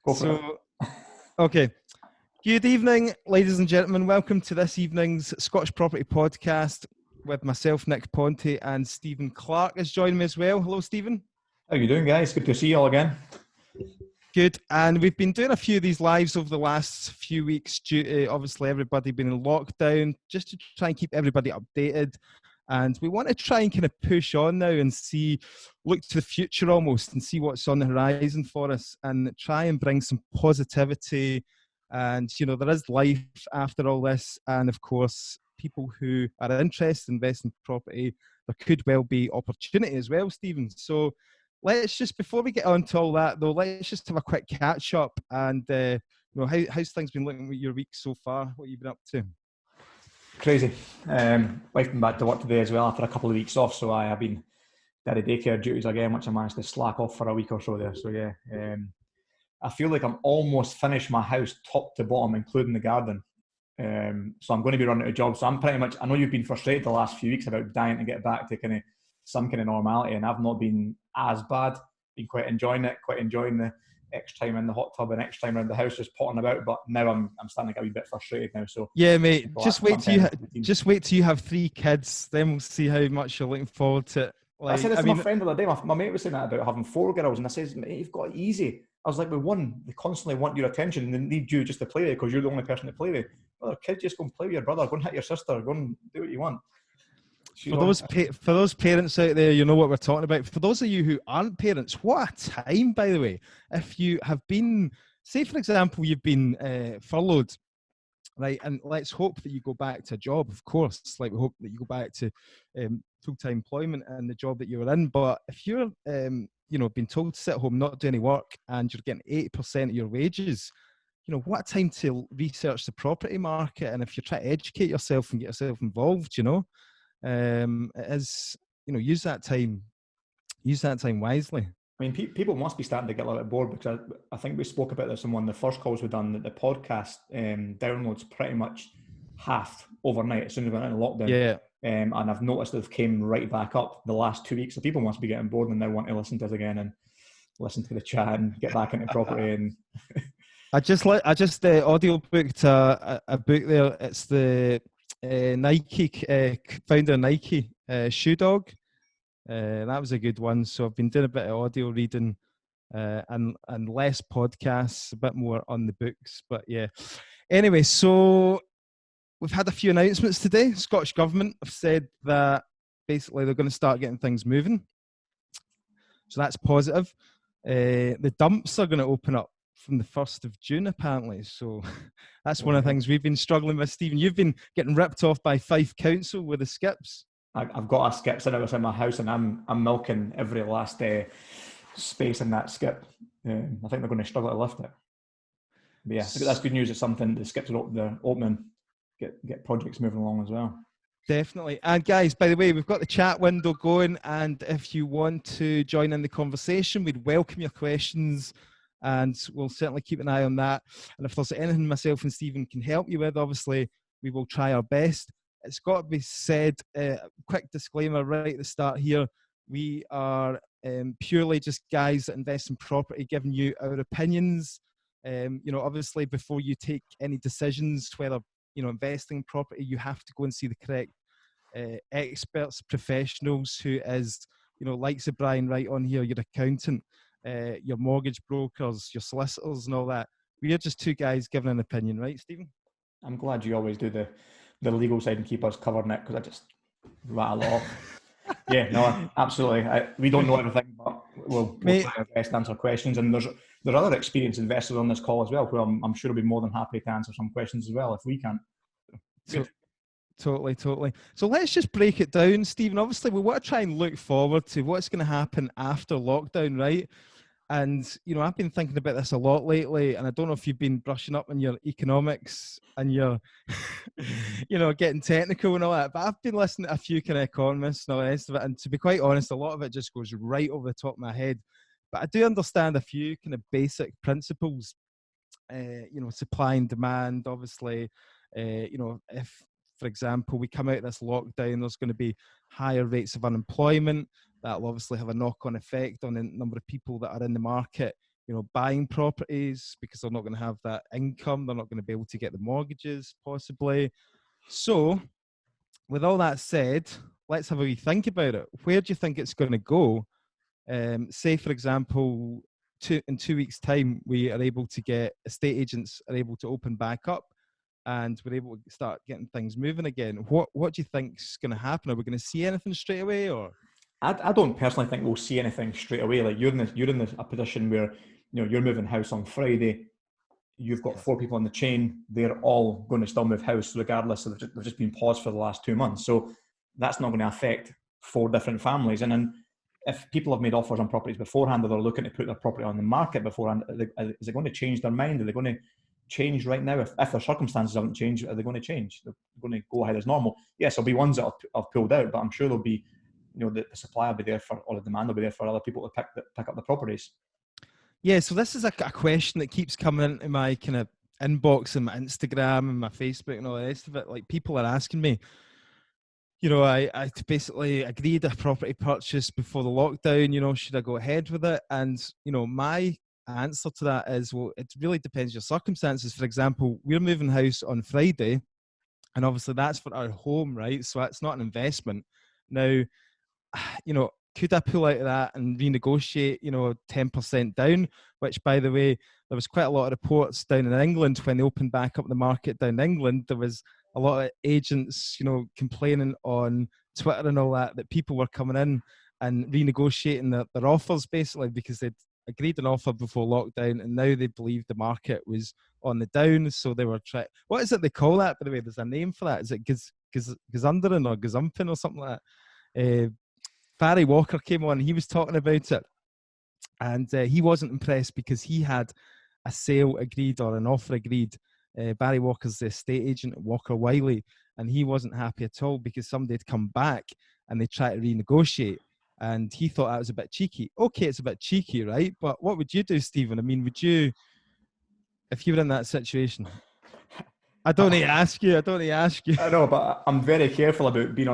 Go for it. Okay. Good evening, ladies and gentlemen. Welcome to this evening's Scottish Property Podcast with myself, Nick Ponte, and Stephen Clark is joining me as well. Hello, Stephen. How you doing, guys? Good to see you all again. Good. And we've been doing a few of these lives over the last few weeks due to obviously everybody being in lockdown, just to try and keep everybody updated. And we want to try and kind of push on now and look to the future almost and see what's on the horizon for us and try and bring some positivity. And, you know, there is life after all this. And of course, people who are interested in investing in property, there could well be opportunity as well, Stephen. So let's just, before we get on to all that though, let's just have a quick catch up. And, how's things been looking with your week so far? What have you been up to? Crazy. Wife been back to work today as well after a couple of weeks off, so I have been did daycare duties again, which I managed to slack off for a week or so there. So yeah, I feel like I'm almost finished my house top to bottom, including the garden. So I'm going to be running out of jobs. So I'm pretty much, I know you've been frustrated the last few weeks about dying to get back to some kind of normality, and I've not been as bad. Been quite enjoying the extra time in the hot tub and extra time around the house just potting about, but now I'm starting to get a wee bit frustrated now. So yeah, mate, just wait till you have 3 kids, then we'll see how much you're looking forward to it. I said this to my friend the other day. My mate was saying that about having 4 girls, and I says, mate, you've got it easy. I was like, with one, they constantly want your attention and they need you just to play with because you're the only person to play with. Well, kids, just go and play with your brother, go and hit your sister, go and do what you want. For those parents out there, you know what we're talking about. For those of you who aren't parents, what a time, by the way. If you have been, say for example, you've been furloughed, right, and let's hope that you go back to a job, of course. Like we hope that you go back to full-time employment and the job that you were in. But if you're, being told to sit at home, not do any work, and you're getting 80% of your wages, you know, what a time to research the property market. And if you're trying to educate yourself and get yourself involved, it is, use that time wisely. I mean, people must be starting to get a little bit bored because I think we spoke about this in one of the first calls we've done, that the podcast downloads pretty much halved overnight as soon as we went into lockdown. Yeah. And I've noticed they've came right back up the last 2 weeks. So people must be getting bored and now want to listen to us again and listen to the chat and get back into property. And I just audio booked a book there. It's the Nike founder of Nike, Shoe Dog. That was a good one. So I've been doing a bit of audio reading and less podcasts, a bit more on the books. But yeah. Anyway, so we've had a few announcements today. Scottish Government have said that basically they're going to start getting things moving. So that's positive. The dumps are going to open up from the 1st of June, apparently. So that's one of the things we've been struggling with, Stephen. You've been getting ripped off by Fife Council with the skips. I've got a skip sitting outside my house, and I'm milking every last space in that skip. I think they're going to struggle to lift it. But yeah, that's good news. It's something the skips are opening, get projects moving along as well. Definitely. And guys, by the way, we've got the chat window going, and if you want to join in the conversation, we'd welcome your questions, and we'll certainly keep an eye on that. And if there's anything myself and Stephen can help you with, obviously we will try our best. It's got to be said, quick disclaimer right at the start here, we are purely just guys that invest in property, giving you our opinions. Obviously before you take any decisions, whether, investing in property, you have to go and see the correct experts, professionals, who is, likes of Brian Wright on here, your accountant, your mortgage brokers, your solicitors and all that. We are just 2 guys giving an opinion, right, Stephen? I'm glad you always do the legal side and keep us covered, Nick, because I just rattle it off. Yeah, no, absolutely. We don't know everything, but we'll try our best to answer questions. And there's other experienced investors on this call as well, who I'm sure will be more than happy to answer some questions as well if we can. Totally. So let's just break it down, Stephen. Obviously, we want to try and look forward to what's going to happen after lockdown, right? And, I've been thinking about this a lot lately, and I don't know if you've been brushing up on your economics and your, getting technical and all that, but I've been listening to a few kind of economists and all the rest of it, and to be quite honest, a lot of it just goes right over the top of my head. But I do understand a few kind of basic principles, supply and demand, obviously. If, for example, we come out of this lockdown, there's going to be higher rates of unemployment. That'll obviously have a knock-on effect on the number of people that are in the market. buying properties because they're not going to have that income. They're not going to be able to get the mortgages possibly. So with all that said, let's have a wee think about it. Where do you think it's going to go? Say, for example, in 2 weeks' time, we are able to get estate agents are able to open back up, and we're able to start getting things moving again. What do you think's going to happen? Are we going to see anything straight away, or? I don't personally think we'll see anything straight away. Like you're in a position where you're moving house on Friday. You've got 4 people on the chain. They're all going to still move house regardless. So they've just been paused for the last 2 months. So that's not going to affect 4 different families. And then if people have made offers on properties beforehand, or they're looking to put their property on the market beforehand, is it going to change their mind? Are they going to change right now? If their circumstances haven't changed, are they going to change? They're going to go ahead as normal. Yes, there'll be ones that have pulled out, but I'm sure there'll be, the supply will be there for, or the demand will be there for other people to pick up the properties. Yeah, so this is a question that keeps coming into my kind of inbox and my Instagram and my Facebook and all the rest of it. Like, people are asking me, I basically agreed a property purchase before the lockdown, should I go ahead with it? And, my answer to that is, well, it really depends on your circumstances. For example, we're moving house on Friday, and obviously that's for our home, right? So that's not an investment. Now, could I pull out of that and renegotiate, 10% down, which, by the way, there was quite a lot of reports down in England when they opened back up the market down in England. There was a lot of agents, complaining on Twitter and all that people were coming in and renegotiating their offers basically because they'd agreed an offer before lockdown and now they believed the market was on the down. So they were trying, what is it they call that, by the way? There's a name for that. Is it gazundering or gazumping or something like that? Barry Walker came on, he was talking about it, and he wasn't impressed because he had a sale agreed or an offer agreed. Barry Walker's the estate agent at Walker Wiley, and he wasn't happy at all because somebody had come back and they tried to renegotiate, and he thought that was a bit cheeky. Okay, it's a bit cheeky, right? But what would you do, Stephen? I mean, would you, if you were in that situation? I don't need to ask you. I know, but I'm very careful about being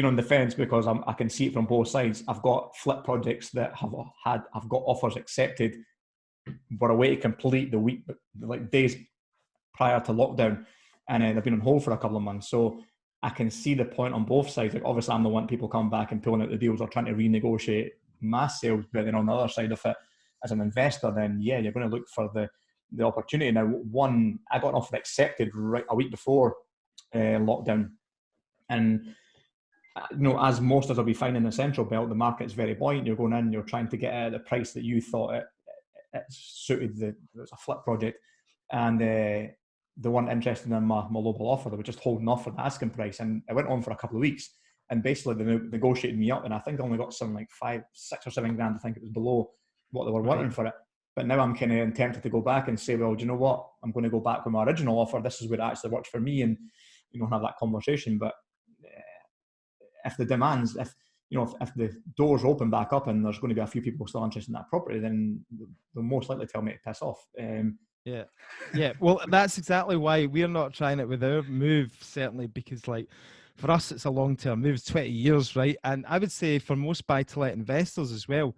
on the fence because I can see it from both sides. I've got flip projects that I've got offers accepted, were away to complete the week, like days prior to lockdown, and they've been on hold for a couple of months. So I can see the point on both sides. Like, obviously, I'm the one people come back and pulling out the deals or trying to renegotiate mass sales, but then on the other side of it, as an investor, then yeah, you're going to look for the opportunity. Now, I got an offer accepted right a week before lockdown, and as most of us will be finding in the Central Belt, the market's very buoyant. You're going in, you're trying to get at the price that you thought it suited. It was a flip project, and they weren't interested in my local offer. They were just holding off for the asking price, and it went on for a couple of weeks. And basically, they negotiated me up, and I think I only got something like 5, 6 or 7 grand. I think it was below what they were wanting for it. But now I'm kind of tempted to go back and say, well, do you know what? I'm going to go back with my original offer. This is where it actually works for me, and have that conversation. But if the demands, if the doors open back up and there's going to be a few people still interested in that property, then they'll most likely tell me to piss off. Yeah. Well, that's exactly why we're not trying it with our move, certainly, because for us, it's a long-term move. It's 20 years, right? And I would say for most buy-to-let investors as well,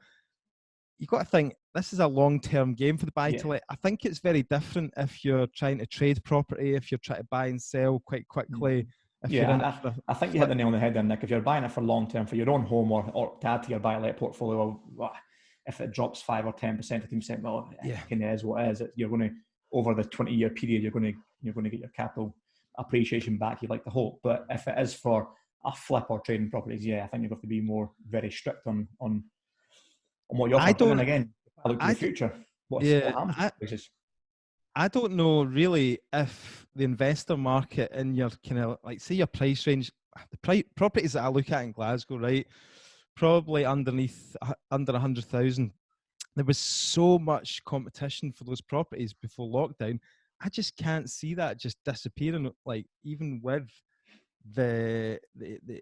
you've got to think this is a long-term game for the buy-to-let. I think it's very different if you're trying to trade property, if you're trying to buy and sell quite quickly. I think you hit the nail on the head there, Nick. If you're buying it for long-term, for your own home or to add to your buy-to-let portfolio, if it drops 5 or 10%, 15%, well, it kind of is what it is. You're going to, over the 20-year period, you're going to get your capital appreciation back. You'd like to hope, but if it is for a flip or trading properties, I think you've got to be very strict on what you're offering. And again, I look to the future. What happens to places? I don't know really if the investor market in your kind of say your price range, the properties that I look at in Glasgow, right, probably under 100,000. There was so much competition for those properties before lockdown. I just can't see that just disappearing. Even with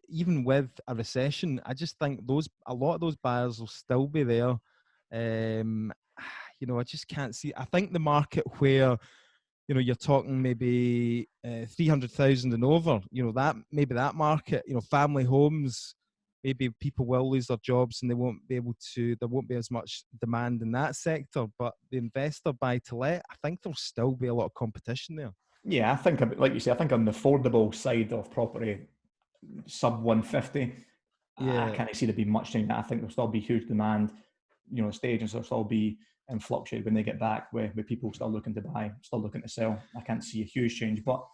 even with a recession, I just think a lot of those buyers will still be there. I just can't see. I think the market where, you're talking maybe 300,000 and over, that market, family homes, maybe people will lose their jobs and there won't be as much demand in that sector. But the investor buy to let, I think there'll still be a lot of competition there. Yeah, I think, like you say, I think on the affordable side of property, sub 150, I Yeah. can't see there being much change. I think there'll still be huge demand. Estate agents will still be and fluctuate when they get back with people still looking to buy, still looking to sell. I can't see a huge change, but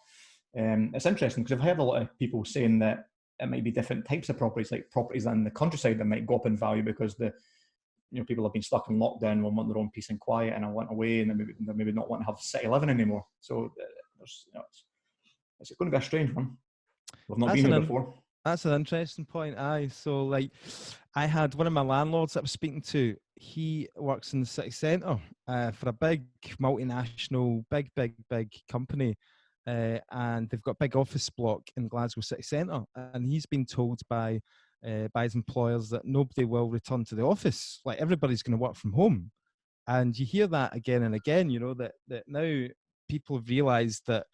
it's interesting because I've heard a lot of people saying that it might be different types of properties, like properties in the countryside that might go up in value because people have been stuck in lockdown and want their own peace and quiet and I want away and they maybe not want to have city living anymore. So it's going to be a strange one. We've not been here before. That's an interesting point. So like, I had one of my landlords that I was speaking to. He works in the city centre for a big multinational, big company, and they've got a big office block in Glasgow city centre. And he's been told by his employers that nobody will return to the office. Like everybody's going to work from home. And you hear that again and again. That now people have realised that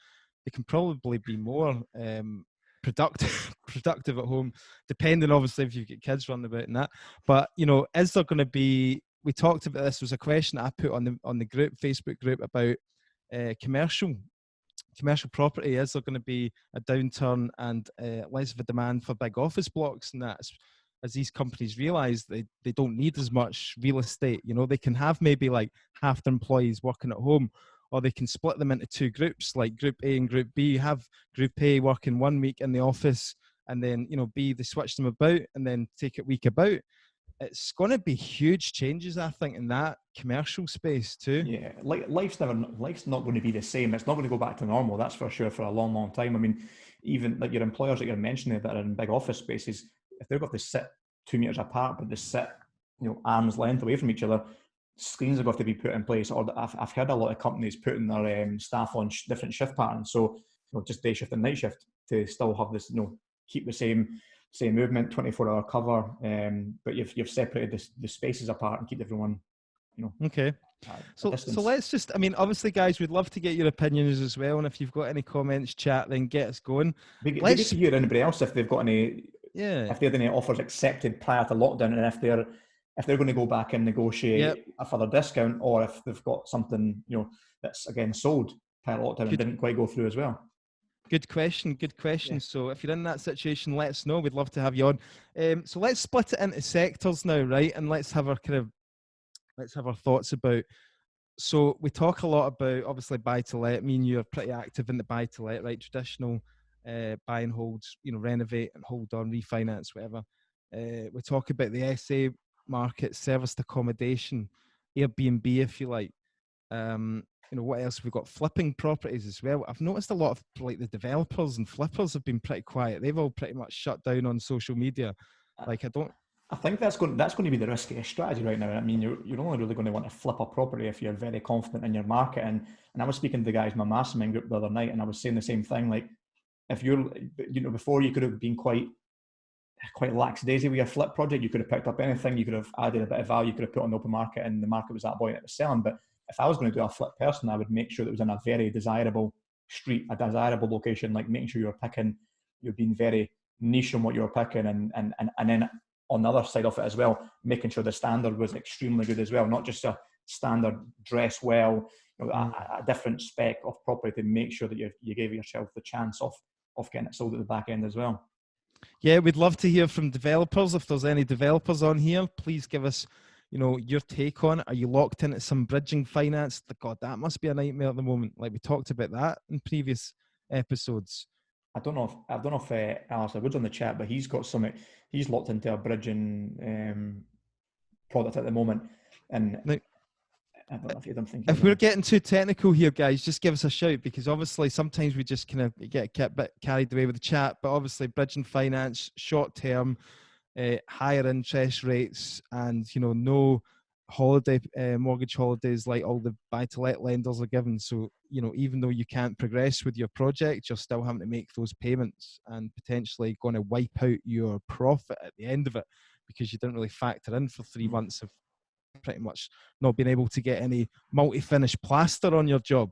they can probably be more productive at home, depending obviously if you've got kids running about and that. But is there going to be? We talked about this. Was a question I put on the group, Facebook group, about commercial property. Is there going to be a downturn and less of a demand for big office blocks and that? As these companies realize they don't need as much real estate. They can have maybe like half their employees working at home, or they can split them into two groups, like Group A and Group B. You have Group A working 1 week in the office, and then, B, they switch them about and then take it week about. It's going to be huge changes, I think, in that commercial space too. Yeah, life's not going to be the same. It's not going to go back to normal, that's for sure, for a long, long time. I mean, even like your employers that you're mentioning that are in big office spaces, if they've got to sit 2 meters apart, but they sit, arm's length away from each other, screens are going to be put in place. Or I've heard a lot of companies putting their staff on different shift patterns, so just day shift and night shift to still have this, keep the same movement, 24-hour cover, but you've separated the spaces apart and keep everyone, Okay. So let's just, obviously, guys, we'd love to get your opinions as well, and if you've got any comments, chat, then get us going. Let's hear anybody else if they've got any. Yeah. If they had any offers accepted prior to lockdown, and if they're going to go back and negotiate a further discount, or if they've got something that's again sold prior to lockdown and didn't quite go through as well. Good question. Yeah. So if you're in that situation, let us know. We'd love to have you on. So let's split it into sectors now, right? And let's have our thoughts about. So we talk a lot about obviously buy to let. Me and you are pretty active in the buy to let, right? Traditional buy and hold, renovate and hold on, refinance, whatever. We talk about the SA market, serviced accommodation, Airbnb, if you like. What else? We've got flipping properties as well. I've noticed a lot of like the developers and flippers have been pretty quiet. They've all pretty much shut down on social media. I think that's going to be the riskiest strategy right now. I mean, you're only really going to want to flip a property if you're very confident in your market. And I was speaking to the guys in my mastermind group the other night, and I was saying the same thing. Like, if you're, before you could have been quite lackadaisy with your flip project, you could have picked up anything, you could have added a bit of value, you could have put on the open market, and the market was that buoyant it was selling. But if I was going to do a flip person, I would make sure that it was in a very desirable street, a desirable location, like making sure you're being very niche on what you're picking, and then on the other side of it as well, making sure the standard was extremely good as well, not just a standard dress well, a different spec of property to make sure that you gave yourself the chance of getting it sold at the back end as well. Yeah, we'd love to hear from developers. If there's any developers on here, please give us, your take on it. Are you locked into some bridging finance? God, that must be a nightmare at the moment. Like we talked about that in previous episodes. I don't know if Alistair Wood's on the chat, but he's locked into a bridging product at the moment. And now, I don't know if you don't think. If we're getting too technical here, guys, just give us a shout, because obviously sometimes we just kind of get a bit carried away with the chat. But obviously, bridging finance, short term, higher interest rates, and no holiday mortgage holidays like all the buy-to-let lenders are given. So even though you can't progress with your project, you're still having to make those payments and potentially going to wipe out your profit at the end of it because you didn't really factor in for 3 months of pretty much not being able to get any multi-finish plaster on your job.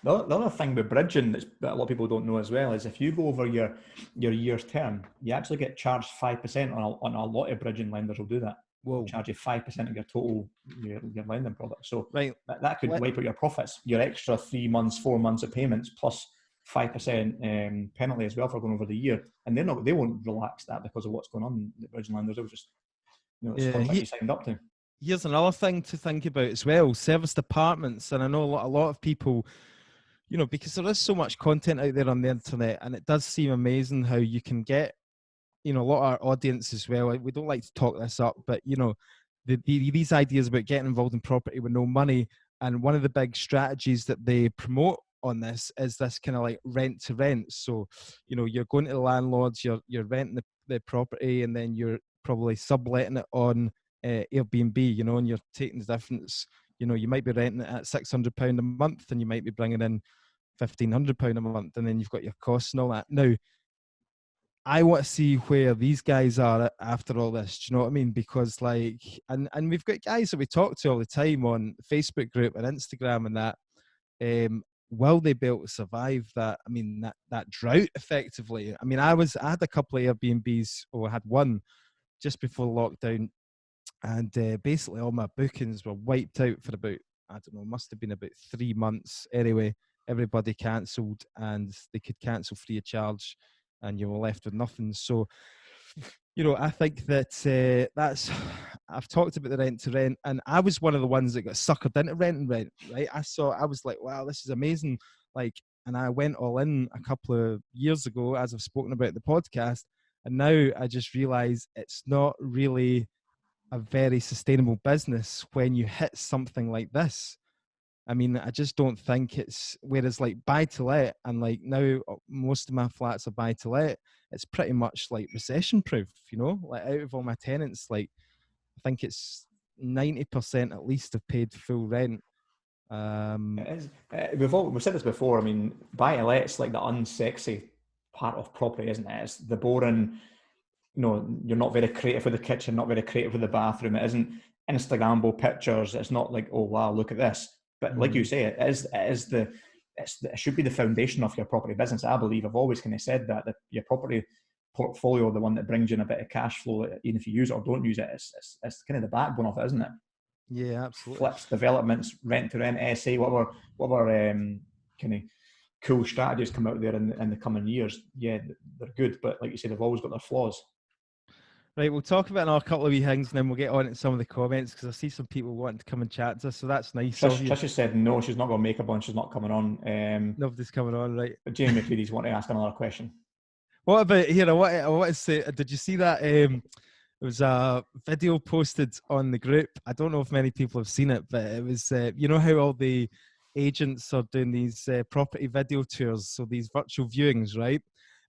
The other thing with bridging that a lot of people don't know as well is if you go over your year's term, you actually get charged 5% on a lot of bridging lenders will do that. They'll Whoa. charge you 5% of your total your lending product. So Right. that could wipe out your profits. Your extra 3 months, 4 months of payments plus 5% penalty as well for going over the year, and they won't relax that because of what's going on. The bridging lenders, it was just it's a contract you signed up to. Here's another thing to think about as well: service departments, and I know a lot of people. Because there is so much content out there on the internet, and it does seem amazing how you can get, a lot of our audience as well. We don't like to talk this up, but these ideas about getting involved in property with no money, and one of the big strategies that they promote on this is this kind of like rent to rent. So, you're going to the landlords, you're renting the property, and then you're probably subletting it on Airbnb, and you're taking the difference. You might be renting it at £600 a month, and you might be bringing in £1,500 a month, and then you've got your costs and all that. Now, I want to see where these guys are after all this. Do you know what I mean? Because and we've got guys that we talk to all the time on Facebook group and Instagram and that. Will they be able to survive that? I mean, that drought effectively. I mean, I had a couple of Airbnbs, or I had one just before lockdown, and basically all my bookings were wiped out for about, I don't know, must have been about 3 months. Anyway, everybody cancelled, and they could cancel free of charge, and you were left with nothing. So, I think that I've talked about the rent to rent, and I was one of the ones that got suckered into rent and rent, right? I was like, wow, this is amazing. And I went all in a couple of years ago, as I've spoken about the podcast, and now I just realize it's not really a very sustainable business when you hit something like this. I mean, I just don't think it's, whereas like buy to let, and like now most of my flats are buy to let, it's pretty much like recession proof, like out of all my tenants, like I think it's 90% at least have paid full rent. It is. We've said this before. I mean, buy to let's like the unsexy part of property, isn't it? It's the boring. You're not very creative with the kitchen, not very creative with the bathroom. It isn't Instagrammable pictures. It's not like, oh wow, look at this. But like you say, it should be the foundation of your property business. I believe I've always kind of said that your property portfolio, the one that brings you in a bit of cash flow, even if you use it or don't use it, it's kind of the backbone of it, isn't it? Yeah, absolutely. Flips, developments, rent to rent, SA, whatever kind of cool strategies come out there in the coming years. Yeah, they're good, but like you said, they've always got their flaws. Right, we'll talk about another couple of wee things, and then we'll get on to some of the comments, because I see some people wanting to come and chat to us, so that's nice. Trish has said no, she's not going to make a bunch. She's not coming on. Nobody's coming on, right? But Jamie McCready's wanting to ask another question. What about here? I want to say, did you see that? It was a video posted on the group. I don't know if many people have seen it, but it was, how all the agents are doing these property video tours, so these virtual viewings, right?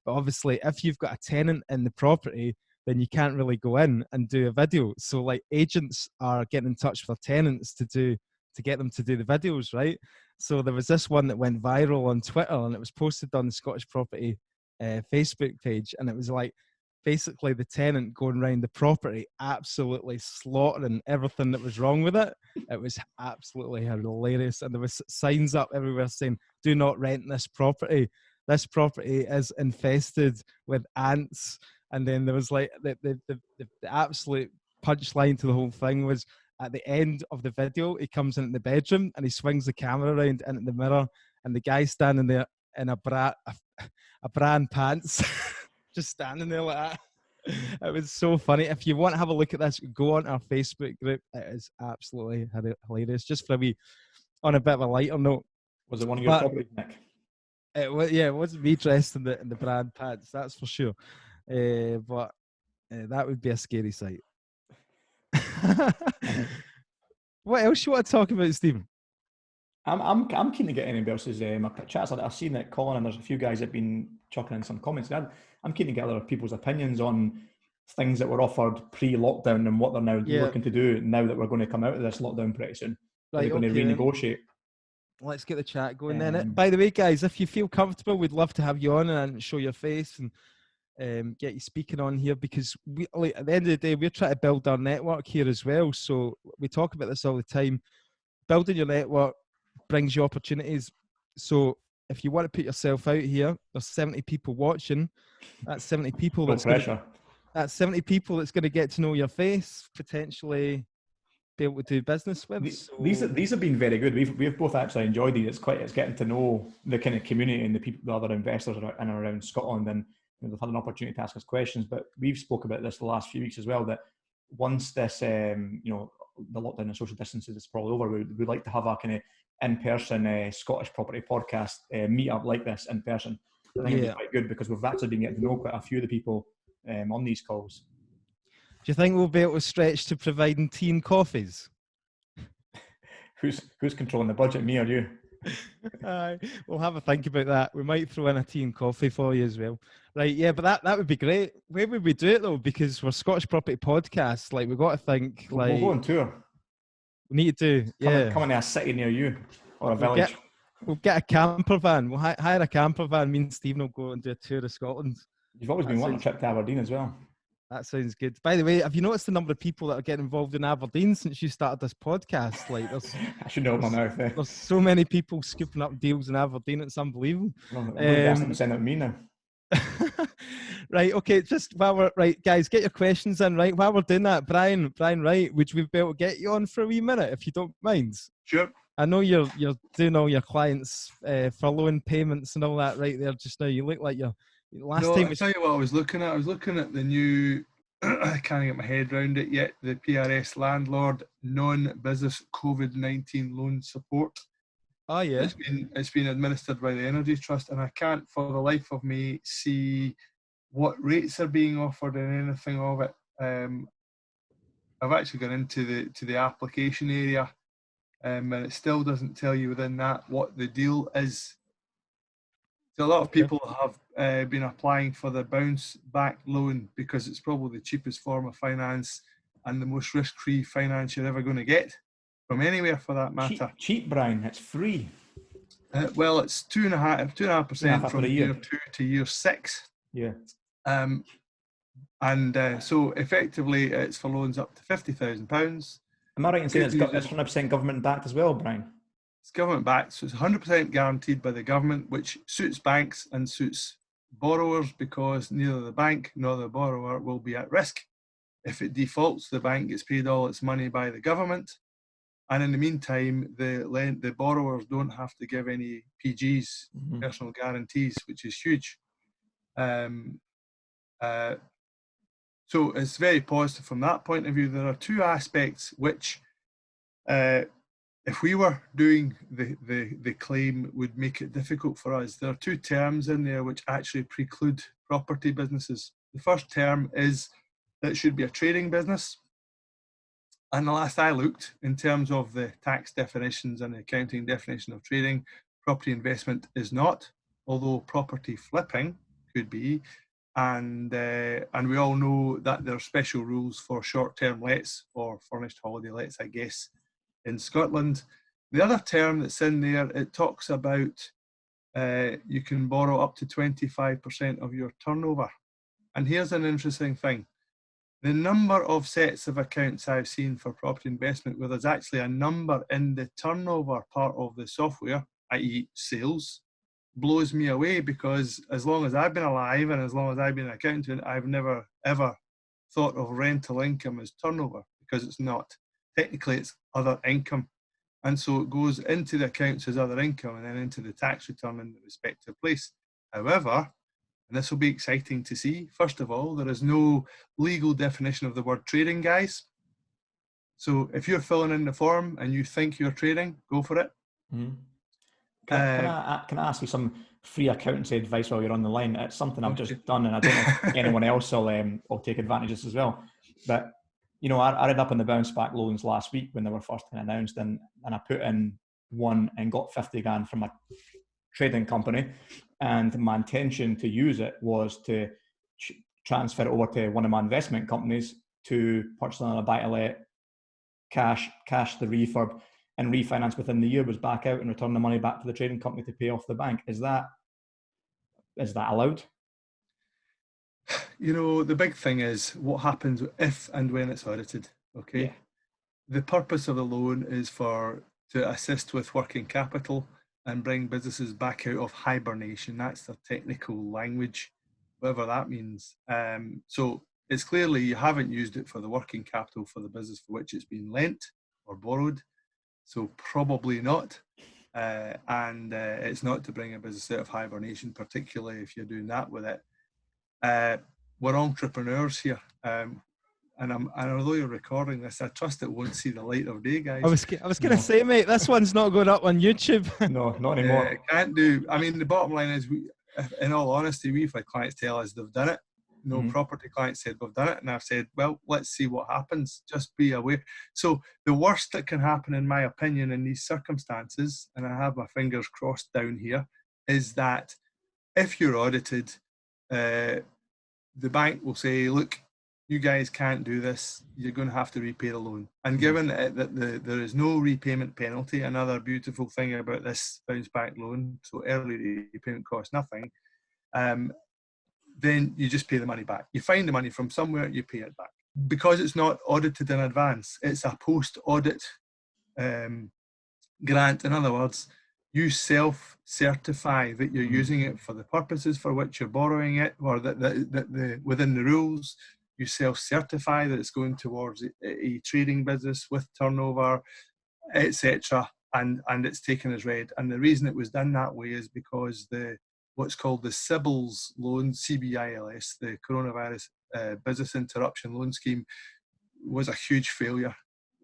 But obviously, if you've got a tenant in the property, then you can't really go in and do a video. So like agents are getting in touch with their tenants to get them to do the videos, right? So there was this one that went viral on Twitter, and it was posted on the Scottish Property Facebook page, and it was like basically the tenant going around the property absolutely slaughtering everything that was wrong with it. It was absolutely hilarious, and there was signs up everywhere saying, do not rent this property. This property is infested with ants. And then there was like the absolute punchline to the whole thing was, at the end of the video, he comes in the bedroom and he swings the camera around into the mirror, and the guy's standing there in a bra and pants, just standing there like that. It was so funny. If you want to have a look at this, go on our Facebook group. It is absolutely hilarious. Just for me, on a bit of a lighter note. Was it one of your properties, Nick? It wasn't me dressed in the bra and pants, that's for sure. But that would be a scary sight. What else you want to talk about, Stephen? I'm keen to get anybody else's chats. I've seen that Colin, and there's a few guys that have been chucking in some comments. I'm keen to get other people's opinions on things that were offered pre-lockdown and what they're now looking to do now that we're going to come out of this lockdown pretty soon. Right, they're going to renegotiate. Let's get the chat going then. By the way, guys, if you feel comfortable, we'd love to have you on and show your face and get you speaking on here, because we, like, at the end of the day, we're trying to build our network here as well. So we talk about this all the time. Building your network brings you opportunities. So if you want to put yourself out here, there's 70 people watching. That's 70 people No that's going pressure. that's 70 people that's going to get to know your face, potentially be able to do business with. These have been very good. We've both actually enjoyed these. It's getting to know the kind of community and the people, the other investors in and around Scotland, and they've had an opportunity to ask us questions. But we've spoke about this the last few weeks as well. That once this, the lockdown and social distances is probably over, we'd like to have a kind of in-person Scottish property podcast meet up like this in person. I think it'd be quite good because we've actually been getting to know quite a few of the people on these calls. Do you think we'll be able to stretch to providing tea and coffees? Who's controlling the budget, me or you? We'll have a think about that. We might throw in a tea and coffee for you as well. Right, yeah, but that would be great. Where would we do it though? Because we're Scottish Property Podcast. Like, we've got to think, like... We'll go on tour. We need to do, Come in a city near you, or a village. We'll get a camper van. We'll hire a camper van. Me and Stephen will go and do a tour of Scotland. You've always been wanting a trip to Aberdeen as well. That sounds good. By the way, have you noticed the number of people that are getting involved in Aberdeen since you started this podcast? Like, I should know my mouth. There's so many people scooping up deals in Aberdeen. It's unbelievable. I'm going to send out me now. Right, okay, just while we're right, guys, get your questions in, right? While we're doing that, Brian, right, would we be able to get you on for a wee minute if you don't mind? Sure. I know you're doing all your clients' furloughing payments and all that right there just now. You look like you're I'll tell you what I was looking at. I was looking at the new, I can't get my head around it yet, the PRS landlord non-business COVID-19 loan support. Oh yeah. It's been administered by the Energy Trust, and I can't for the life of me see what rates are being offered and anything of it. I've actually gone into the application area, and it still doesn't tell you within that what the deal is. So a lot of people have been applying for the bounce back loan because it's probably the cheapest form of finance and the most risk-free finance you're ever going to get from anywhere for that matter. Cheap, Brian. It's free. Well, it's 2.5% from year 2 to year 6. Yeah. So effectively, it's for loans up to £50,000. Am I right in saying it's 100% government backed as well, Brian? It's government backed, so it's 100% guaranteed by the government, which suits banks and suits borrowers because neither the bank nor the borrower will be at risk. If it defaults, the bank gets paid all its money by the government, and in the meantime, the borrowers don't have to give any PGs, personal guarantees, which is huge. So it's very positive from that point of view. There are two aspects which, if we were doing the claim, would make it difficult for us. There are two terms in there which actually preclude property businesses. The first term is that it should be a trading business. And the last I looked, in terms of the tax definitions and the accounting definition of trading, property investment is not, although property flipping could be. And we all know that there are special rules for short-term lets or furnished holiday lets, I guess, in Scotland. The other term that's in there, it talks about you can borrow up to 25% of your turnover. And here's an interesting thing. The number of sets of accounts I've seen for property investment where there's actually a number in the turnover part of the software, i.e. sales, blows me away, because as long as I've been alive and as long as I've been an accountant, I've never ever thought of rental income as turnover, because it's not. Technically, it's other income. And so it goes into the accounts as other income and then into the tax return in the respective place. However, and this will be exciting to see, first of all, there is no legal definition of the word trading, guys. So if you're filling in the form and you think you're trading, go for it. Mm-hmm. Can I ask you some free accountancy advice while you're on the line? It's something I've just done, and I don't know if anyone else will take advantage of this as well. But, you know, I read up on the bounce back loans last week when they were first announced, and I put in one and got 50 grand from a trading company. And my intention to use it was to transfer it over to one of my investment companies to purchase another buy-to-let, cash the refurb, and refinance within the year, was back out and return the money back to the trading company to pay off the bank. Is that allowed? You know, the big thing is what happens if and when it's audited, okay? Yeah. The purpose of the loan is to assist with working capital, and bring businesses back out of hibernation. That's the technical language, whatever that means. So it's clearly you haven't used it for the working capital for the business for which it's been lent or borrowed. So probably not. And it's not to bring a business out of hibernation, particularly if you're doing that with it. We're entrepreneurs here. And although you're recording this, I trust it won't see the light of day, guys. I was going to say, mate, this one's not going up on YouTube. No, not anymore. Can't do. I mean, the bottom line is, in all honesty, we've had clients tell us they've done it. No property clients said we've done it, and I've said, well, let's see what happens. Just be aware. So the worst that can happen, in my opinion, in these circumstances, and I have my fingers crossed down here, is that if you're audited, the bank will say, look, you guys can't do this, you're going to have to repay the loan. And given that there is no repayment penalty, another beautiful thing about this bounce back loan, so early repayment costs nothing, then you just pay the money back. You find the money from somewhere, you pay it back. Because it's not audited in advance, it's a post-audit grant. In other words, you self-certify that you're using it for the purposes for which you're borrowing it, or that within the rules. You self-certify that it's going towards a trading business with turnover, etc., and it's taken as read. And the reason it was done that way is because what's called the CBILS loan, CBILS, the Coronavirus Business Interruption Loan Scheme, was a huge failure.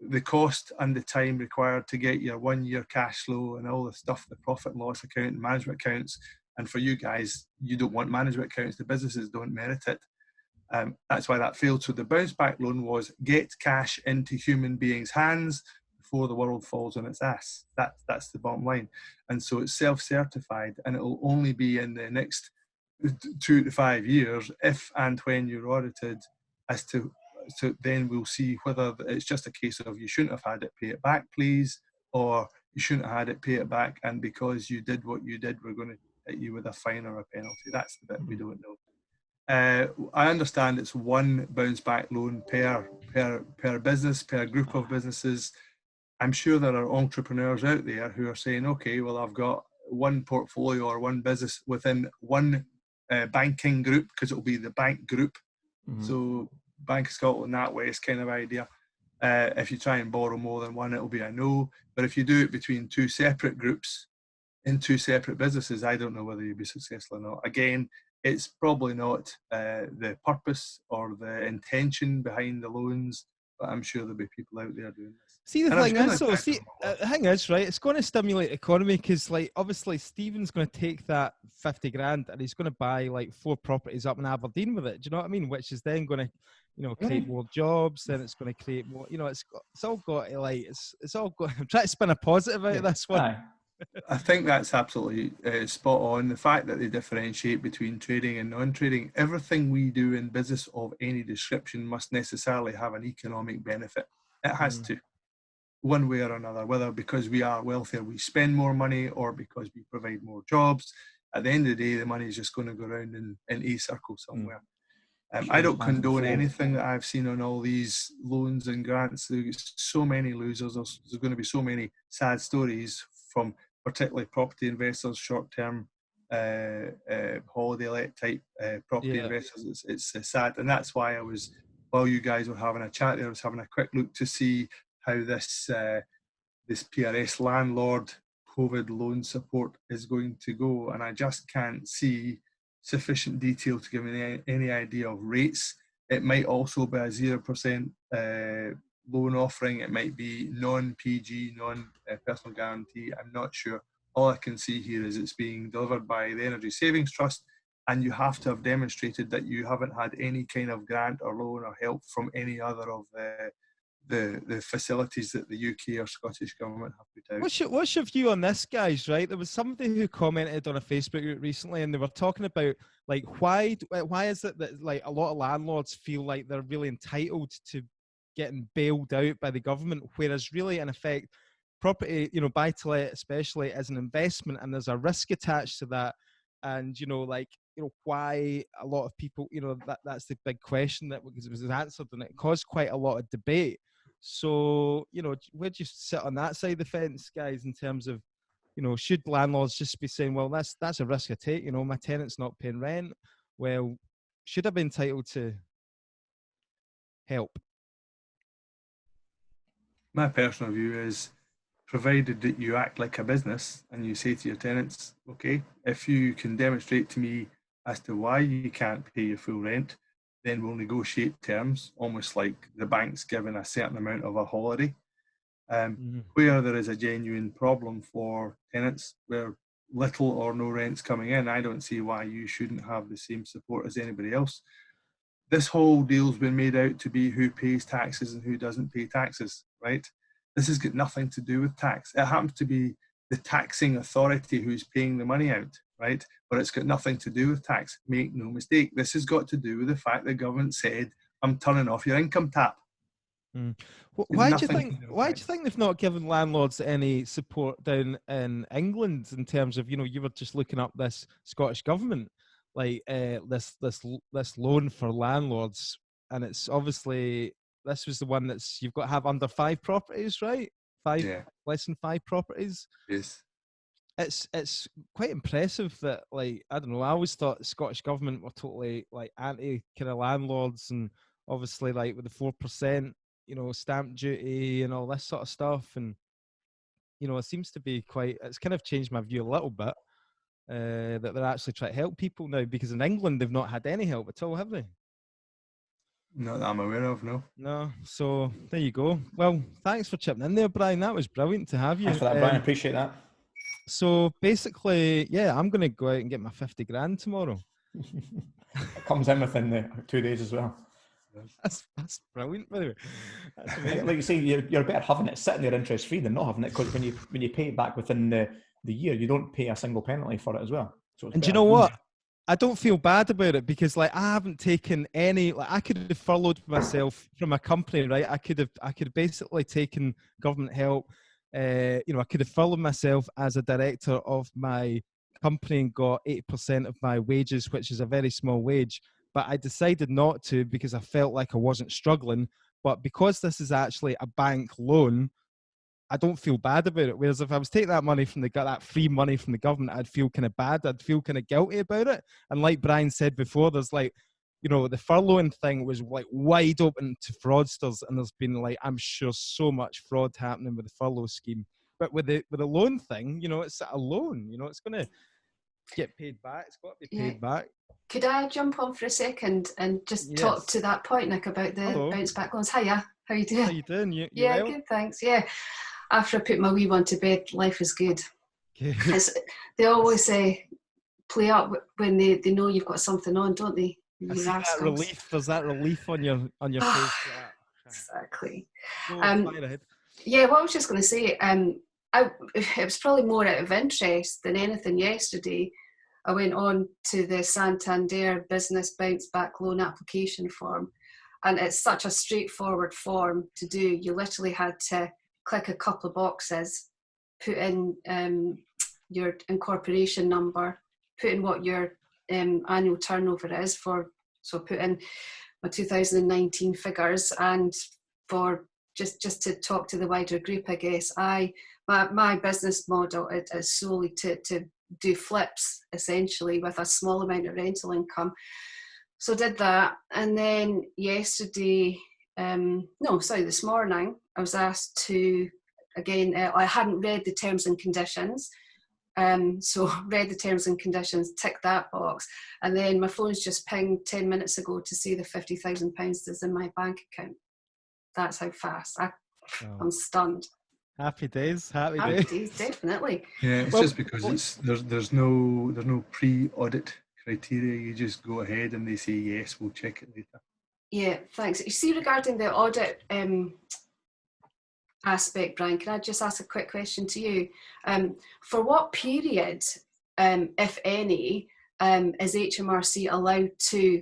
The cost and the time required to get your 1 year cash flow and all the stuff, the profit and loss account and management accounts, and for you guys, you don't want management accounts, the businesses don't merit it. That's why that failed. So the bounce back loan was get cash into human beings' hands before the world falls on its ass. That's the bottom line. And so it's self-certified, and it will only be in the next 2 to 5 years if and when you're audited, as to then we'll see whether it's just a case of you shouldn't have had it, pay it back please, or you shouldn't have had it, pay it back, and because you did what you did, we're going to hit you with a fine or a penalty. That's the bit we don't know. I understand it's one bounce back loan per business, per group of businesses. I'm sure there are entrepreneurs out there who are saying, okay, well, I've got one portfolio or one business within one banking group, because it'll be the bank group. So Bank of Scotland that way is kind of idea. If you try and borrow more than one, it'll be a no. But if you do it between two separate groups in two separate businesses, I don't know whether you'll be successful or not. Again, it's probably not the purpose or the intention behind the loans, but I'm sure there'll be people out there doing this. See, the thing is, right, it's going to stimulate the economy, because, like, obviously Stephen's going to take that 50 grand and he's going to buy like 4 properties up in Aberdeen with it. Do you know what I mean? Which is then going to, create more jobs. Then it's going to create more. It's all got to, like, it's all got. I'm trying to spin a positive out of this one. Aye. I think that's absolutely spot on. The fact that they differentiate between trading and non-trading, everything we do in business of any description must necessarily have an economic benefit. It has to, one way or another, whether because we are wealthier, we spend more money, or because we provide more jobs. At the end of the day, the money is just going to go around in a circle somewhere. I don't condone anything that I've seen on all these loans and grants. There's so many losers. There's going to be so many sad stories from particularly property investors, short-term holiday let type property investors. It's sad, and that's why while you guys were having a chat there, I was having a quick look to see how this PRS landlord COVID loan support is going to go, and I just can't see sufficient detail to give me any idea of rates. It might also be a 0% loan offering. It might be non-PG, non-personal guarantee. I'm not sure. All I can see here is it's being delivered by the Energy Savings Trust, and you have to have demonstrated that you haven't had any kind of grant or loan or help from any other of the facilities that the UK or Scottish Government have put out. What's your view on this, guys? Right, there was somebody who commented on a Facebook group recently, and they were talking about, like, why is it that, like, a lot of landlords feel like they're really entitled to getting bailed out by the government, whereas really, in effect, property, buy-to-let especially, is an investment, and there's a risk attached to that. And why a lot of people, that's the big question that was answered, and it caused quite a lot of debate. So, where do you sit on that side of the fence, guys, in terms of you know, should landlords just be saying, well, that's a risk I take, you know, my tenant's not paying rent. Well, should I be entitled to help? My personal view is, provided that you act like a business and you say to your tenants, okay, if you can demonstrate to me as to why you can't pay your full rent, then we'll negotiate terms, almost like the bank's given a certain amount of a holiday. Where there is a genuine problem for tenants, where little or no rent's coming in, I don't see why you shouldn't have the same support as anybody else. This whole deal's been made out to be who pays taxes and who doesn't pay taxes, right? This has got nothing to do with tax. It happens to be the taxing authority who's paying the money out, right? But it's got nothing to do with tax. Make no mistake. This has got to do with the fact the government said, I'm turning off your income tap. Why do you think they've not given landlords any support down in England in terms of, you know, you were just looking up this Scottish government, like this loan for landlords, and it's obviously, this was the one that's, you've got to have under 5 properties, right? Less than 5 properties. Yes. It's quite impressive that, like, I don't know, I always thought the Scottish government were totally like anti kind of landlords, and obviously like with the 4%, you know, stamp duty and all this sort of stuff, and you know, it seems to be quite, it's kind of changed my view a little bit, that they're actually trying to help people now, because in England they've not had any help at all, have they? Not that I'm aware of, no. No. So there you go. Well, thanks for chipping in there, Brian. That was brilliant to have you. Thanks for that, Brian. Appreciate that. So basically, yeah, I'm going to go out and get my 50 grand tomorrow. It comes in within the 2 days as well. That's brilliant, by the way. That's amazing. Like you say, you're better having it sitting there interest free than not having it, because when you pay it back within the year, you don't pay a single penalty for it as well. So and do you know what? I don't feel bad about it, because like I haven't taken any, like I could have furloughed myself from a company, right? I could have basically taken government help. You know, I could have furloughed myself as a director of my company and got 8% of my wages, which is a very small wage. But I decided not to, because I felt like I wasn't struggling. But because this is actually a bank loan, I don't feel bad about it. Whereas if I was taking that money from that free money from the government, I'd feel kind of bad. I'd feel kind of guilty about it. And like Brian said before, there's like, you know, the furloughing thing was like wide open to fraudsters, and there's been like, I'm sure, so much fraud happening with the furlough scheme. But with the loan thing, you know, it's a loan. You know, it's going to get paid back. It's got to be paid back. Could I jump on for a second and just talk to that point, Nick, about the bounce back loans? Hiya, how you doing? How you doing? You yeah, well? Good, thanks. Yeah, after I put my wee one to bed, life is good. They always play up when they know you've got something on, don't they? I see that relief. There's that relief on your face. Exactly. Yeah, what I was just going to say, it was probably more out of interest than anything yesterday. I went on to the Santander Business Bounce Back Loan application form, and it's such a straightforward form to do. You literally had to click a couple of boxes, put in your incorporation number, put in what your annual turnover is so put in my 2019 figures, and for just to talk to the wider group, I guess, my business model is solely to do flips, essentially, with a small amount of rental income. So did that, and then this morning, I was asked to, again, I hadn't read the terms and conditions, so read the terms and conditions, tick that box, and then my phone's just pinged 10 minutes ago to see the £50,000 that's in my bank account. That's how fast. I'm stunned. Happy days, happy days, definitely. Yeah, it's just because there's no pre-audit criteria. You just go ahead and they say yes, we'll check it later. Yeah, thanks. You see, regarding the audit aspect, Brian, can I just ask a quick question to you? For what period, if any, is HMRC allowed to,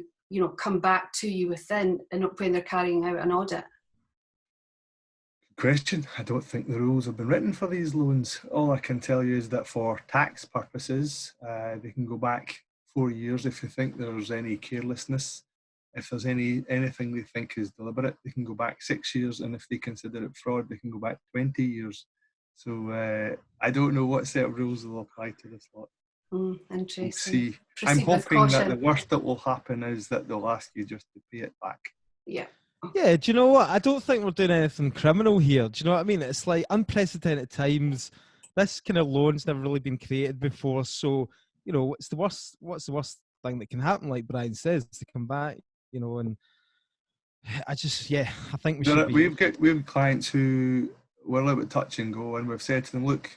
come back to you within and when they're carrying out an audit? Question. I don't think the rules have been written for these loans. All I can tell you is that for tax purposes, they can go back 4 years if they think there's any carelessness. If there's anything they think is deliberate, they can go back 6 years, and if they consider it fraud, they can go back 20 years. So I don't know what set of rules will apply to this lot. Interesting. We'll see. Proceed I'm with hoping that caution. the worst that will happen is that they'll ask you just to pay it back. Yeah. Yeah, do you know what? I don't think we're doing anything criminal here. Do you know what I mean? It's like unprecedented times. This kind of loan's never really been created before. So, you know, what's the worst thing that can happen? Like Brian says, to come back, you know, and I think we should be. We've got clients who we're a little bit touch and go, and we've said to them, look,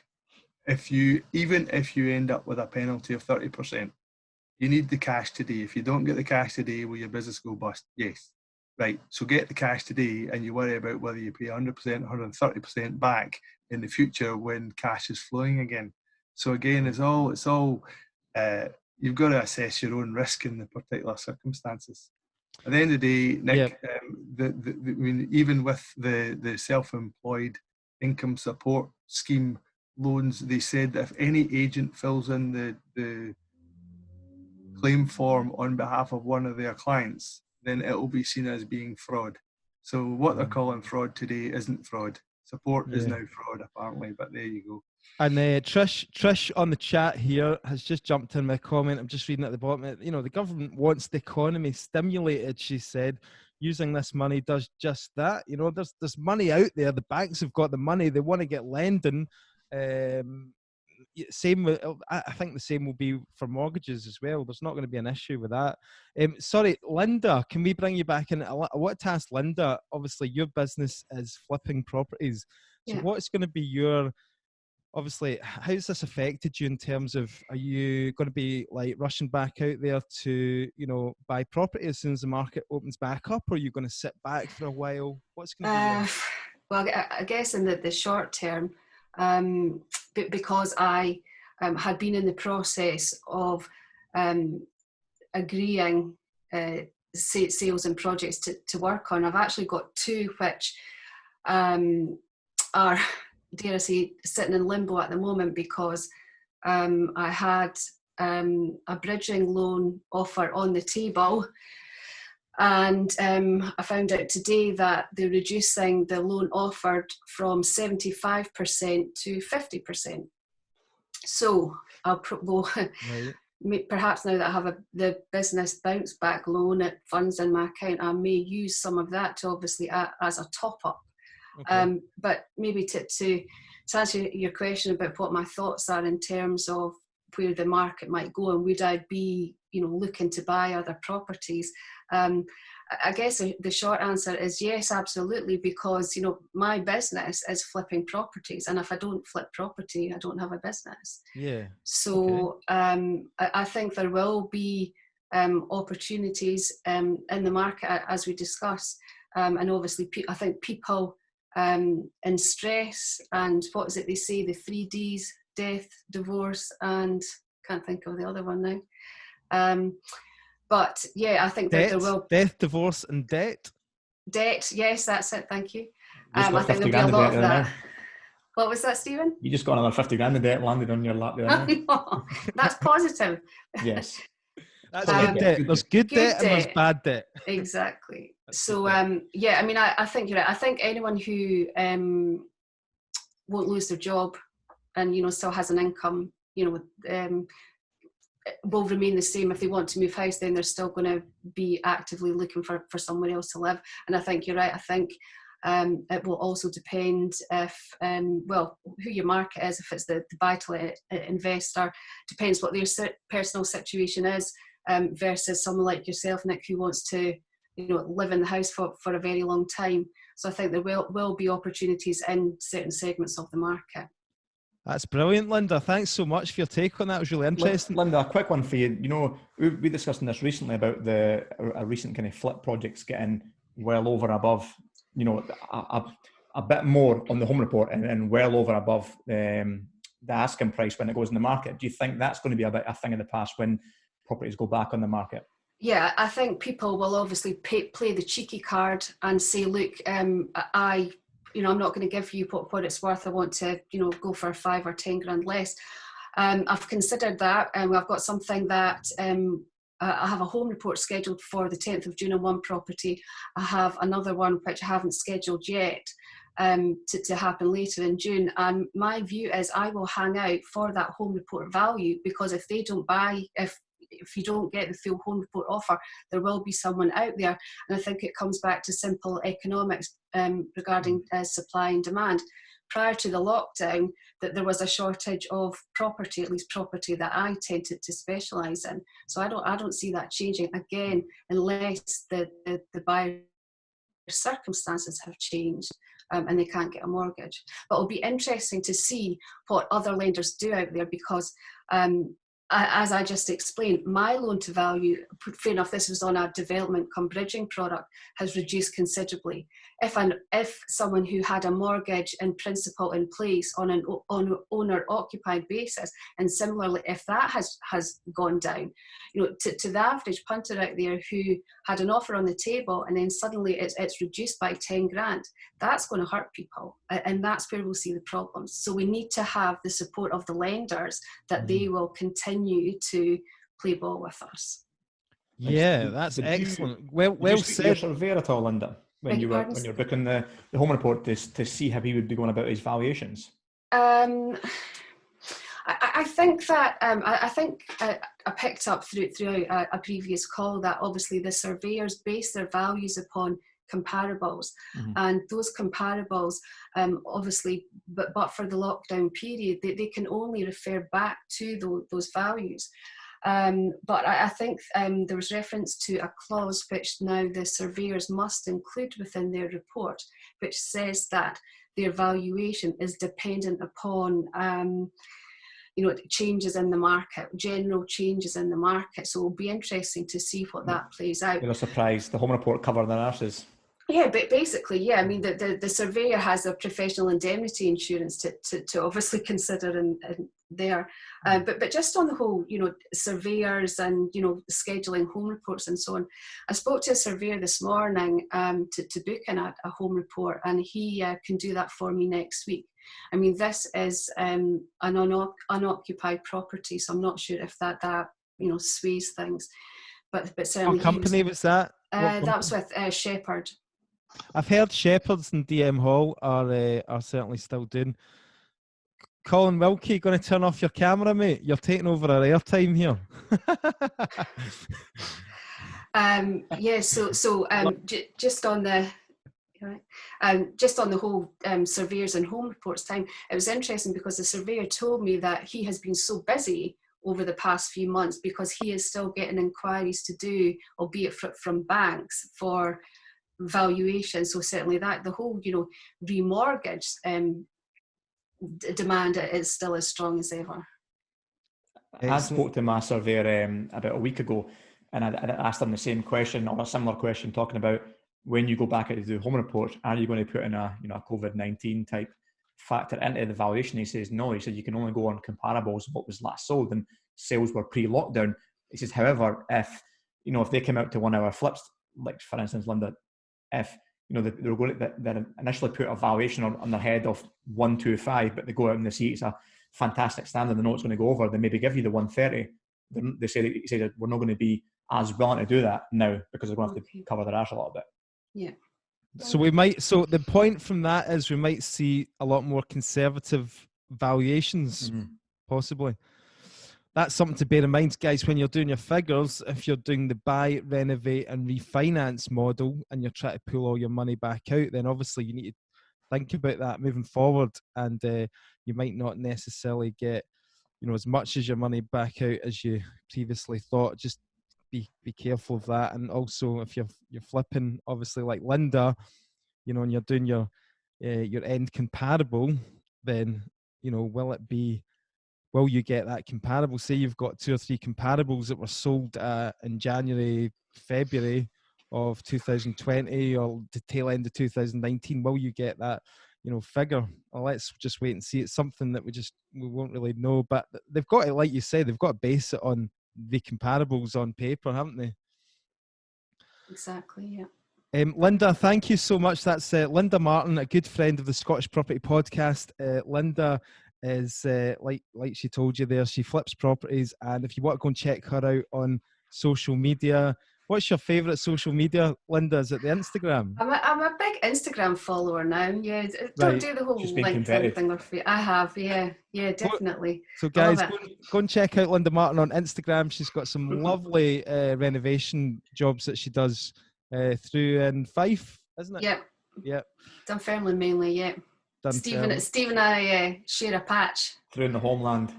even if you end up with a penalty of 30%, you need the cash today. If you don't get the cash today, will your business go bust? Yes. Right. So get the cash today, and you worry about whether you pay 100%, 130% back in the future when cash is flowing again. So again, it's all you've got to assess your own risk in the particular circumstances. At the end of the day, Nick, I mean, even with the self-employed income support scheme loans, they said that if any agent fills in the claim form on behalf of one of their clients, then it will be seen as being fraud. So what they're calling fraud today isn't fraud. Support is now fraud, apparently, but there you go. And Trish on the chat here has just jumped in my comment. I'm just reading at the bottom. You know, the government wants the economy stimulated, she said. Using this money does just that. You know, there's money out there. The banks have got the money. They want to get lending. I think the same will be for mortgages as well. There's not going to be an issue with that. Sorry, Linda, can we bring you back in? I want to ask Linda, obviously your business is flipping properties. So what's going to be obviously, how's this affected you in terms of, are you going to be like rushing back out there to, you know, buy property as soon as the market opens back up, or are you going to sit back for a while? What's going to be well, I guess in the short term, because I had been in the process of agreeing sales and projects to work on, I've actually got two which are, dare I say, sitting in limbo at the moment, because I had a bridging loan offer on the table, and I found out today that they're reducing the loan offered from 75% to 50%. So perhaps now that I have the business bounce back loan at funds in my account, I may use some of that to obviously as a top up. Okay. But maybe to answer your question about what my thoughts are in terms of where the market might go and would I be, you know, looking to buy other properties, I guess the short answer is yes, absolutely, because, you know, my business is flipping properties, and if I don't flip property, I don't have a business. Yeah. So I think there will be opportunities in the market, as we discussed, and obviously I think people in stress, and what is it they say, the 3 Ds: death, divorce, and can't think of the other one now. But yeah, I think that there will death, divorce, and debt. Debt, yes, that's it. Thank you. I think there'll be a lot of that. What was that, Stephen? You just got another 50 grand in debt landed on your lap there. No, that's positive. Yes. That's good debt. There's good debt and there's bad debt. Exactly. So yeah, I mean, I think you're right. I think anyone who won't lose their job and, you know, still has an income, you know, will remain the same. If they want to move house, then they're still going to be actively looking for somewhere else to live. And I think you're right. I think it will also depend if, well, who your market is. If it's the buy-to-let investor, depends what their personal situation is, versus someone like yourself, Nick, who wants to, you know, live in the house for a very long time. So I think there will be opportunities in certain segments of the market. That's brilliant, Linda. Thanks so much for your take on that. It was really interesting. Linda, a quick one for you. You know, we discussed this recently about a recent kind of flip projects getting well over and above, you know, a bit more on the home report and well over above the asking price when it goes in the market. Do you think that's going to be a thing of the past when properties go back on the market? Yeah, I think people will obviously play the cheeky card and say, look, you know, I'm not going to give you what it's worth. I want to, you know, go for 5 or 10 grand less. I've considered that, and I've got something that I have a home report scheduled for the 10th of June on one property. I have another one which I haven't scheduled yet. to happen later in June. And my view is I will hang out for that home report value, because if they don't buy, if you don't get the full home report offer, there will be someone out there. And I think it comes back to simple economics regarding supply and demand. Prior to the lockdown, that there was a shortage of property, at least property that I tended to specialise in. So I don't see that changing again, unless the buyer circumstances have changed and they can't get a mortgage. But it'll be interesting to see what other lenders do out there, because as I just explained, my loan to value, fair enough, this was on a development cum bridging product, has reduced considerably. If someone who had a mortgage in principle in place on an owner-occupied basis, and similarly, if that has gone down, to the average punter out there who had an offer on the table and then suddenly it's reduced by 10 grand, that's going to hurt people, and that's where we'll see the problems. So we need to have the support of the lenders that they will continue to play ball with us. Yeah, that's excellent. Well said. Your surveyor at all, Linda, when you were booking the home report to see how he would be going about his valuations? I think that I picked up throughout a previous call that obviously the surveyors base their values upon comparables, and those comparables obviously, but for the lockdown period, they can only refer back to those values. But I think there was reference to a clause which now the surveyors must include within their report, which says that their valuation is dependent upon changes in the market, general changes in the market. So it'll be interesting to see what that plays out. You're not surprised the home report covered their arses. Yeah, but basically, yeah. I mean, the surveyor has a professional indemnity insurance to obviously consider in there. But just on the whole, surveyors and, scheduling home reports and so on. I spoke to a surveyor this morning to book in a home report, and he can do that for me next week. I mean, this is an unoccupied property, so I'm not sure if that sways things. But certainly. What company was that? That was with Shepherd. I've heard Shepherds and DM Hall are certainly still doing. Colin Wilkie, going to turn off your camera, mate? You're taking over our airtime here. Just on the. Just on the whole surveyors and home reports time, it was interesting because the surveyor told me that he has been so busy over the past few months because he is still getting inquiries to do, albeit from banks, for valuation. So certainly that the whole remortgage demand is still as strong as ever. I spoke to my surveyor about a week ago, and I asked him the same question or a similar question, talking about when you go back out to do home reports, are you going to put in a COVID-19 type factor into the valuation? He says no. He said you can only go on comparables of what was last sold, and sales were pre-lockdown. He says, however, if they came out to 1 hour flips, like for instance, Linda, if they were going to they initially put a valuation on their head of 125, but they go out and they see it's a fantastic standard, they know it's going to go over, they maybe give you the 130. He said we're not going to be as willing to do that now because they're going to have to cover their arse a little bit. Yeah. So the point from that is we might see a lot more conservative valuations, possibly. That's something to bear in mind, guys, when you're doing your figures. If you're doing the buy, renovate and refinance model and you're trying to pull all your money back out, then obviously you need to think about that moving forward, and you might not necessarily get as much as your money back out as you previously thought. Just be careful of that. And also if you're flipping, obviously like Linda, and you're doing your end comparable, then will you get that comparable? Say you've got 2 or 3 comparables that were sold in January, February of 2020 or the tail end of 2019. Will you get that figure? Well, let's just wait and see. It's something that we won't really know, but they've got to, like you said, they've got to base it on the comparables on paper, haven't they? Exactly, yeah. Linda, thank you so much. That's Linda Martin, a good friend of the Scottish Property Podcast. Linda is, like she told you there, she flips properties, and if you want to go and check her out on social media, What's your favourite social media, Linda? Is it the Instagram? I'm a big Instagram follower now. Yeah, don't Right. do the whole Just being LinkedIn converted. thing or I have. Yeah, definitely. So I love guys, it. go and check out Linda Martin on Instagram. She's got some lovely renovation jobs that she does through in Fife, isn't it? Yep. Yep. Dunfermline mainly. Yeah. Dunfermline. Steve and I share a patch. Through in the homeland.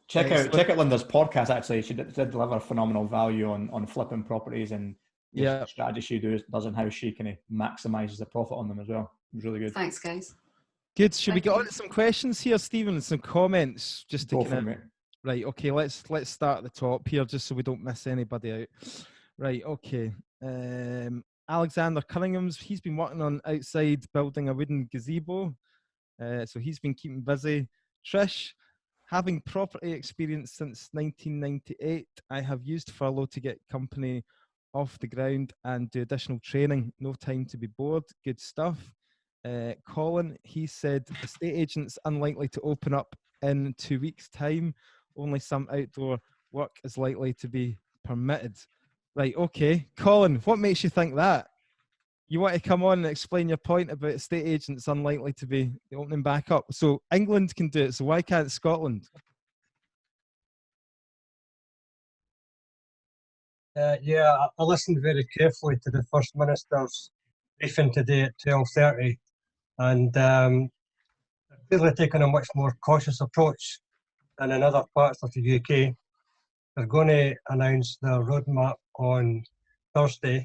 Check out Linda's podcast. Actually, she did deliver phenomenal value on flipping properties and the strategy she does and how she kind of maximizes the profit on them as well. It was really good. Thanks, guys. Good. Should we get on to some questions here, Stephen? Some comments just to Go for it. Right. Okay. Let's start at the top here, just so we don't miss anybody out. Right. Okay. Alexander Cunningham's. He's been working on outside building a wooden gazebo, so he's been keeping busy. Trish. Having property experience since 1998, I have used furlough to get company off the ground and do additional training. No time to be bored. Good stuff. Colin, he said, estate agents unlikely to open up in 2 weeks' time. Only some outdoor work is likely to be permitted. Right, okay. Colin, what makes you think that? You want to come on and explain your point about estate agents unlikely to be opening back up. So England can do it, so why can't Scotland? Yeah, I listened very carefully to the First Minister's briefing today at 12:30, and they're clearly taking a much more cautious approach than in other parts of the UK. They're going to announce their roadmap on Thursday,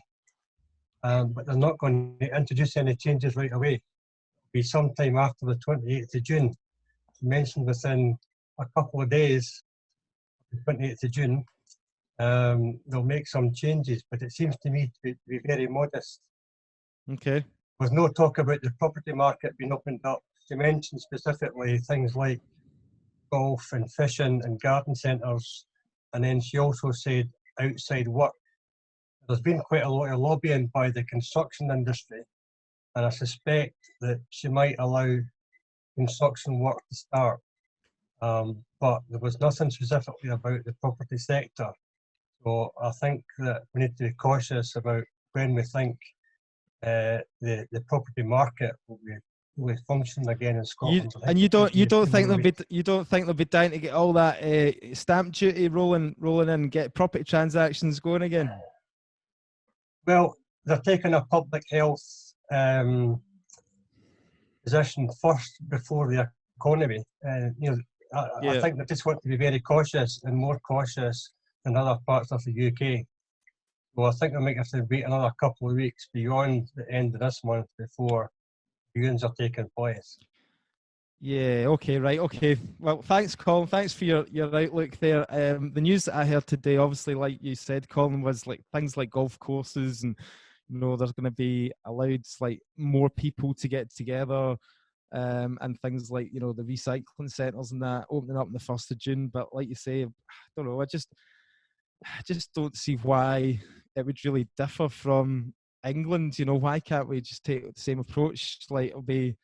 but they're not going to introduce any changes right away. It'll be sometime after the 28th of June. Mentioned within a couple of days, the 28th of June, they'll make some changes, but it seems to me to be very modest. Okay. There's no talk about the property market being opened up. She mentioned specifically things like golf and fishing and garden centres, and then she also said outside work. There's been quite a lot of lobbying by the construction industry, and I suspect that she might allow construction work to start, but there was nothing specifically about the property sector. So I think that we need to be cautious about when we think the property market will be functioning again in Scotland. You don't think they'll be dying to get all that stamp duty rolling in and get property transactions going again? Well, they're taking a public health position first before the economy. I think they just want to be very cautious and more cautious than other parts of the UK. Well, I think they might have to wait another couple of weeks beyond the end of this month before viewings are taking place. Yeah, okay, right, okay. Well, thanks, Colin. Thanks for your outlook there. The news that I heard today, obviously, like you said, Colin, was like things like golf courses and, there's going to be allowed like more people to get together and things like, the recycling centres and that opening up on the 1st of June. But like you say, I don't know, I just don't see why it would really differ from England. Why can't we just take the same approach? Like, it'll be,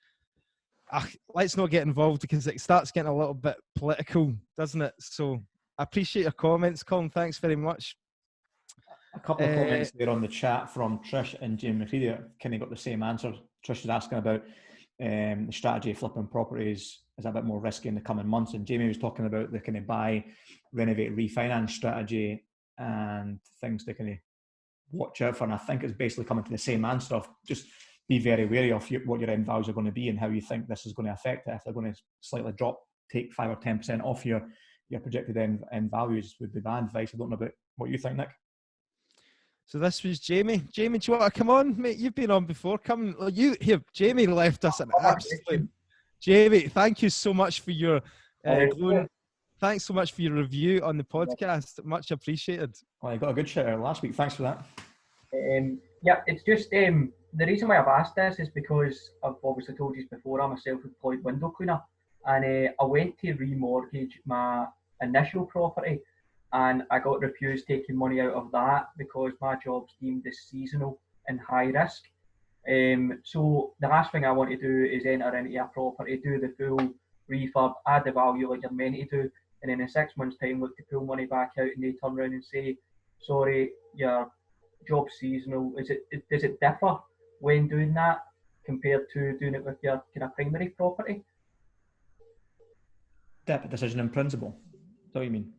let's not get involved because it starts getting a little bit political, doesn't it? So I appreciate your comments, Colin. Thanks very much. A couple of comments there on the chat from Trish and Jamie McCready kind of got the same answer. Trish was asking about the strategy of flipping properties is a bit more risky in the coming months, and Jamie was talking about the kind of buy, renovate, refinance strategy and things to kind of watch out for. And I think it's basically coming to the same answer of just be very wary of what your end values are going to be and how you think this is going to affect it. If they're going to slightly drop, take 5 or 10% off your projected end values would be my advice. I don't know about what you think, Nick. So this was Jamie. Jamie, do you want to come on, mate? You've been on before. Come, Jamie left us an absolute. Jamie, thank you so much for your thanks so much for your review on the podcast. Much appreciated. Well, you got a good shout out last week. Thanks for that. Yeah, it's just the reason why I've asked this is because I've obviously told you before I'm a self-employed window cleaner, and I went to remortgage my initial property, and I got refused taking money out of that because my job's deemed as seasonal and high risk. So the last thing I want to do is enter into a property, do the full refurb, add the value like you're meant to do, and then in 6 months' time look to pull money back out and they turn around and say, sorry, your job seasonal? Does it differ when doing that compared to doing it with your kind of primary property? Decision in principle. Is that what you mean?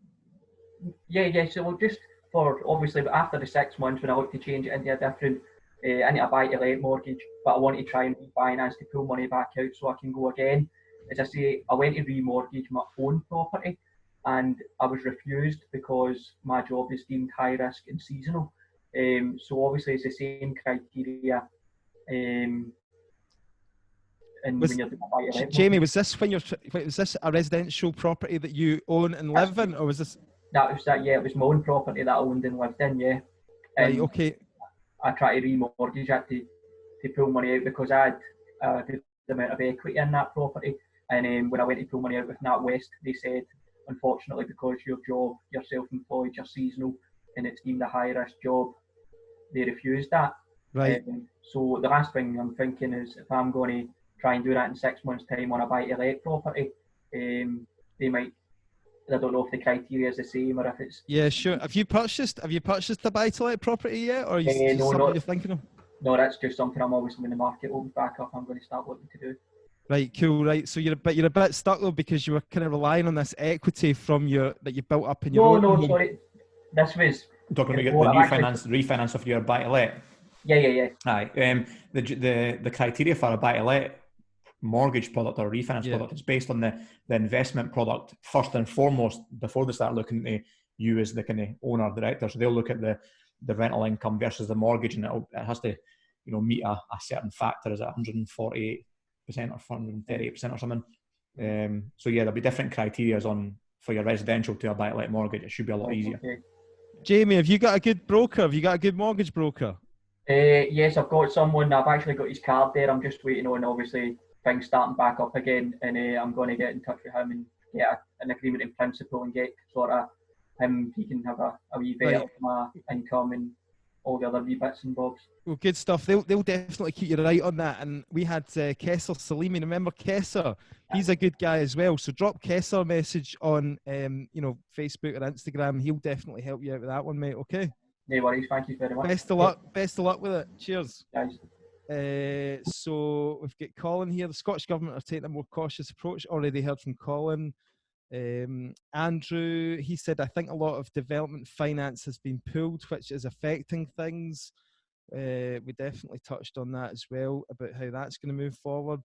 Yeah. So just for obviously, but after the 6 months when I look to change it into a different, into a buy-to-let mortgage, but I want to try and refinance to pull money back out so I can go again. As I say, I went to remortgage my own property, and I was refused because my job is deemed high risk and seasonal. So obviously it's the same criteria. And when you're doing a buy-to-let Jamie, was this was this a residential property that you own and live in, or was this? That was that. Yeah, it was my own property that I owned and lived in. Yeah. Right. Okay. I tried to remortgage it to pull money out because I had a good amount of equity in that property. And when I went to pull money out with NatWest, they said, unfortunately, because your job, you're self-employed, you're seasonal, and it's deemed a high-risk job, they refused that. Right. So the last thing I'm thinking is if I'm going to try and do that in 6 months' time on a buy-to-let property, they might. I don't know if the criteria is the same or if it's. Yeah, sure. Have you purchased the buy-to-let property yet, or is it no, something you're thinking of? No, that's just something I'm always when the market opens back up, I'm going to start looking to do. Right, cool. Right, so you're a bit stuck though because you were kind of relying on this equity from that you built up in your own. No, sorry. This was talking about the refinance of your buy-to-let. Yeah. Aye. The criteria for a buy-to-let mortgage product or refinance product is based on the investment product first and foremost before they start looking at you as the kind of owner director. So they'll look at the rental income versus the mortgage, and it has to meet a certain factor. Is it 148% or 138% or something? So yeah, there'll be different criteria for your residential to a buy-to-let mortgage. It should be a lot easier. Okay. Jamie, have you got a good broker? Have you got a good mortgage broker? Yes, I've got someone. I've actually got his card there. I'm just waiting on obviously things starting back up again, and I'm going to get in touch with him and get an agreement in principle and get sort of him. He can have a wee bit of my income and all the other wee bits and bobs. Well, good stuff. They'll definitely keep you right on that. And we had Kesser Salimi. Remember Kesser? He's a good guy as well. So drop Kesser a message on Facebook or Instagram. He'll definitely help you out with that one, mate. Okay. No worries. Thank you very much. Best of luck. Best of luck with it. Cheers. Guys. So we've got Colin here. The Scottish Government are taking a more cautious approach. Already heard from Colin. Andrew, he said, I think a lot of development finance has been pulled, which is affecting things. We definitely touched on that as well, about how that's going to move forward.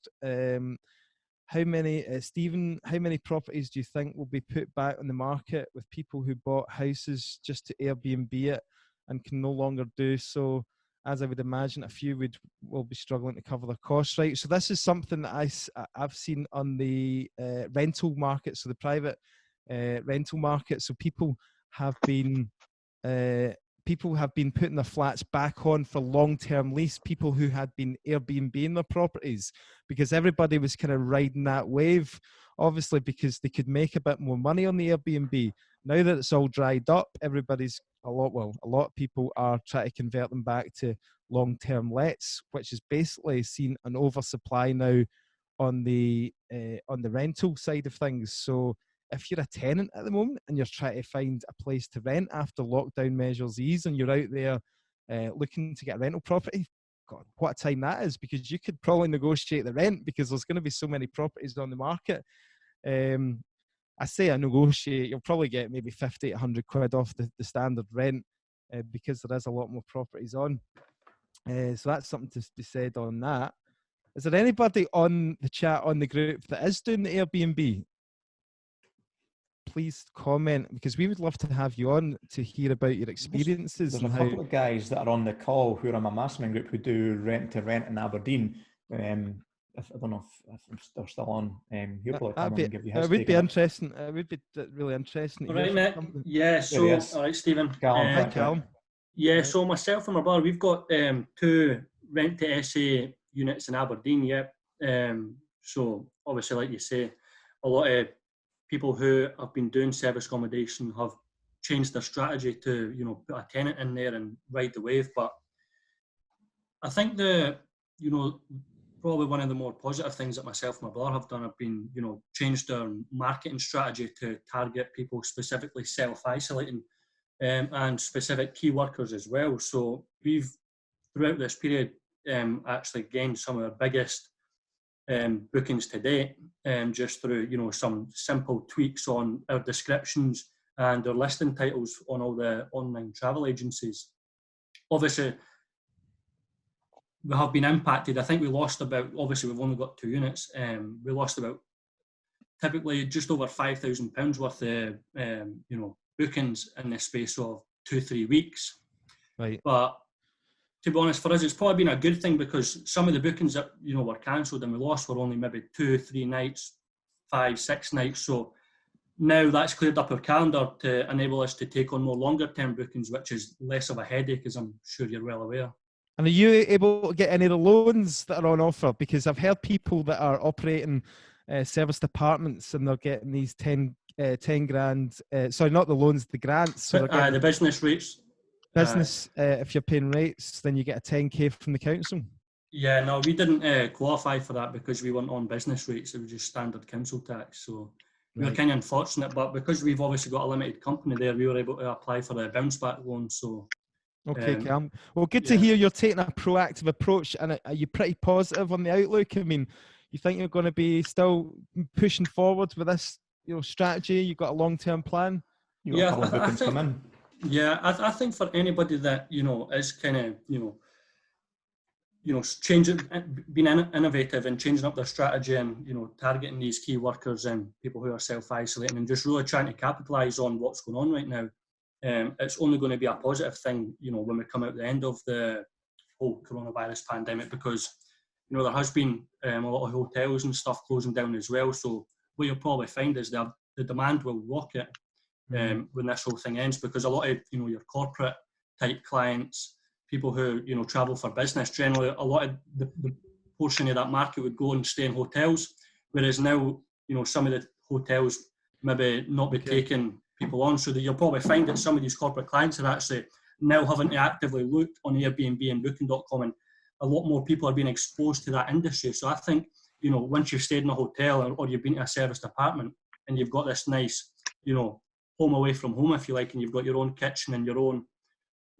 Stephen, how many properties do you think will be put back on the market with people who bought houses just to Airbnb it and can no longer do so? As I would imagine, a few will be struggling to cover their costs, right? So this is something that I've seen on the rental market, so the private rental market. So people have been putting their flats back on for long-term lease, people who had been Airbnb-ing their properties, because everybody was kind of riding that wave, obviously, because they could make a bit more money on the Airbnb. Now that it's all dried up, a lot of people are trying to convert them back to long-term lets, which has basically seen an oversupply now on the rental side of things. So if you're a tenant at the moment and you're trying to find a place to rent after lockdown measures ease and you're out there looking to get a rental property, God, what a time that is, because you could probably negotiate the rent because there's going to be so many properties on the market. I say I negotiate, you'll probably get maybe 50 to 100 quid off the standard rent because there is a lot more properties on. So that's something to be said on that. Is there anybody on the chat on the group that is doing the Airbnb? Please comment, because we would love to have you on to hear about your experiences. There's a couple of guys that are on the call who are on my mastermind group who do rent to rent in Aberdeen. I don't know if they're still on. He'll probably come and give you his. It would be interesting. It would be really interesting. All right, mate. Yeah. So, all right, Stephen. Hi, Callum. Yeah. So myself and my brother, we've got 2 rent to SA units in Aberdeen. Yeah. So obviously, like you say, a lot of people who have been doing service accommodation have changed their strategy to put a tenant in there and ride the wave. But I think probably one of the more positive things that myself and my brother have done have been, changed our marketing strategy to target people specifically self-isolating. and specific key workers as well. So we've, throughout this period, actually gained some of our biggest bookings to date, just through, you know, some simple tweaks on our descriptions and our listing titles on all the online travel agencies. Obviously, we have been impacted. I think we lost about, obviously we've only got 2 units, we lost about typically just over £5,000 worth of you know, bookings in the space of 2-3 weeks. Right. But to be honest, for us, it's probably been a good thing, because some of the bookings that, you know, were cancelled and we lost were only maybe 2-3 nights, 5-6 nights. So now that's cleared up our calendar to enable us to take on more longer term bookings, which is less of a headache, as I'm sure you're well aware. And are you able to get any of the loans that are on offer? Because I've heard people that are operating service departments and they're getting these 10 grand, sorry, not the loans, the grants. So The business rates. Business, if you're paying rates, then you get a 10k from the council. Yeah, no, we didn't qualify for that because we weren't on business rates. It was just standard council tax. So we were kind of unfortunate, but because we've obviously got a limited company there, we were able to apply for a bounce back loan. So okay, Cam. Well, good to hear you're taking a proactive approach, and are you pretty positive on the outlook? I mean, you think you're going to be still pushing forward with this, you know, strategy? You've got a long-term plan? You got a couple of bookings come in. Yeah, I think for anybody that, you know, is kind of, you know, changing, being innovative and changing up their strategy and, you know, targeting these key workers and people who are self-isolating and just really trying to capitalise on what's going on right now, it's only going to be a positive thing, you know, when we come out the end of the whole coronavirus pandemic, because, you know, there has been a lot of hotels and stuff closing down as well. So what you'll probably find is the demand will rocket when this whole thing ends, because a lot of, you know, your corporate type clients, people who, you know, travel for business, generally a lot of the portion of that market would go and stay in hotels, whereas now, you know, some of the hotels maybe not be taking people on, so that you'll probably find that some of these corporate clients are actually now having to actively look on Airbnb and Booking.com, and a lot more people are being exposed to that industry. So I think, you know, once you've stayed in a hotel or you've been to a serviced apartment and you've got this nice, you know, home away from home, if you like, and you've got your own kitchen and your own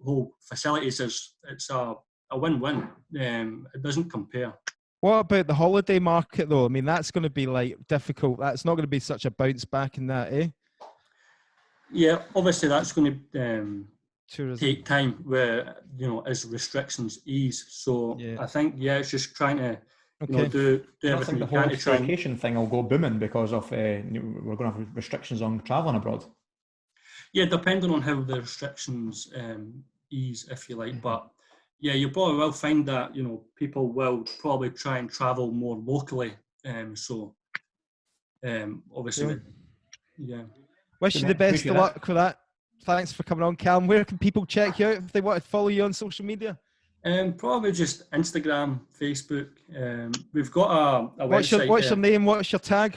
whole facilities, it's a win-win. It doesn't compare. What about the holiday market though? I mean, that's going to be like difficult. That's not going to be such a bounce back in that, eh? Yeah, obviously that's going to Tourism. take time, where, you know, as restrictions ease. So I think, it's just trying to, you know, do everything you can to try. I think the whole staycation thing will go booming because of we're going to have restrictions on travelling abroad. Yeah, depending on how the restrictions ease, if you like. But yeah, you probably will find that, you know, people will probably try and travel more locally. Obviously, Wish you the best of luck with that. Thanks for coming on, Callum. Where can people check you out if they want to follow you on social media? Probably just Instagram, Facebook. We've got a website. What's your name? What's your tag?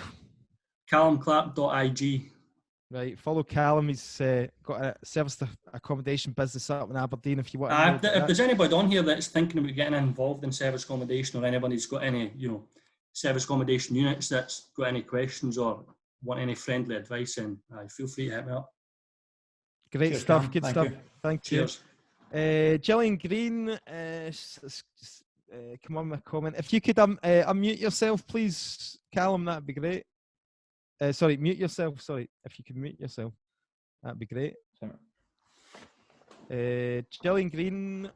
CallumClark.ig. Right, follow Callum. He's got a service accommodation business up in Aberdeen. If you want, if there's anybody on here that's thinking about getting involved in service accommodation, or anybody's got any, you know, service accommodation units that's got any questions or want any friendly advice, then feel free to hit me up. Great Cheers, stuff. Cam. Good Thank stuff. you. Thank Cheers. you. Gillian Green, come on with a comment. If you could unmute yourself, please, Callum, that'd be great. Sorry, mute yourself. Sorry, if you could mute yourself, that'd be great. Gillian Green,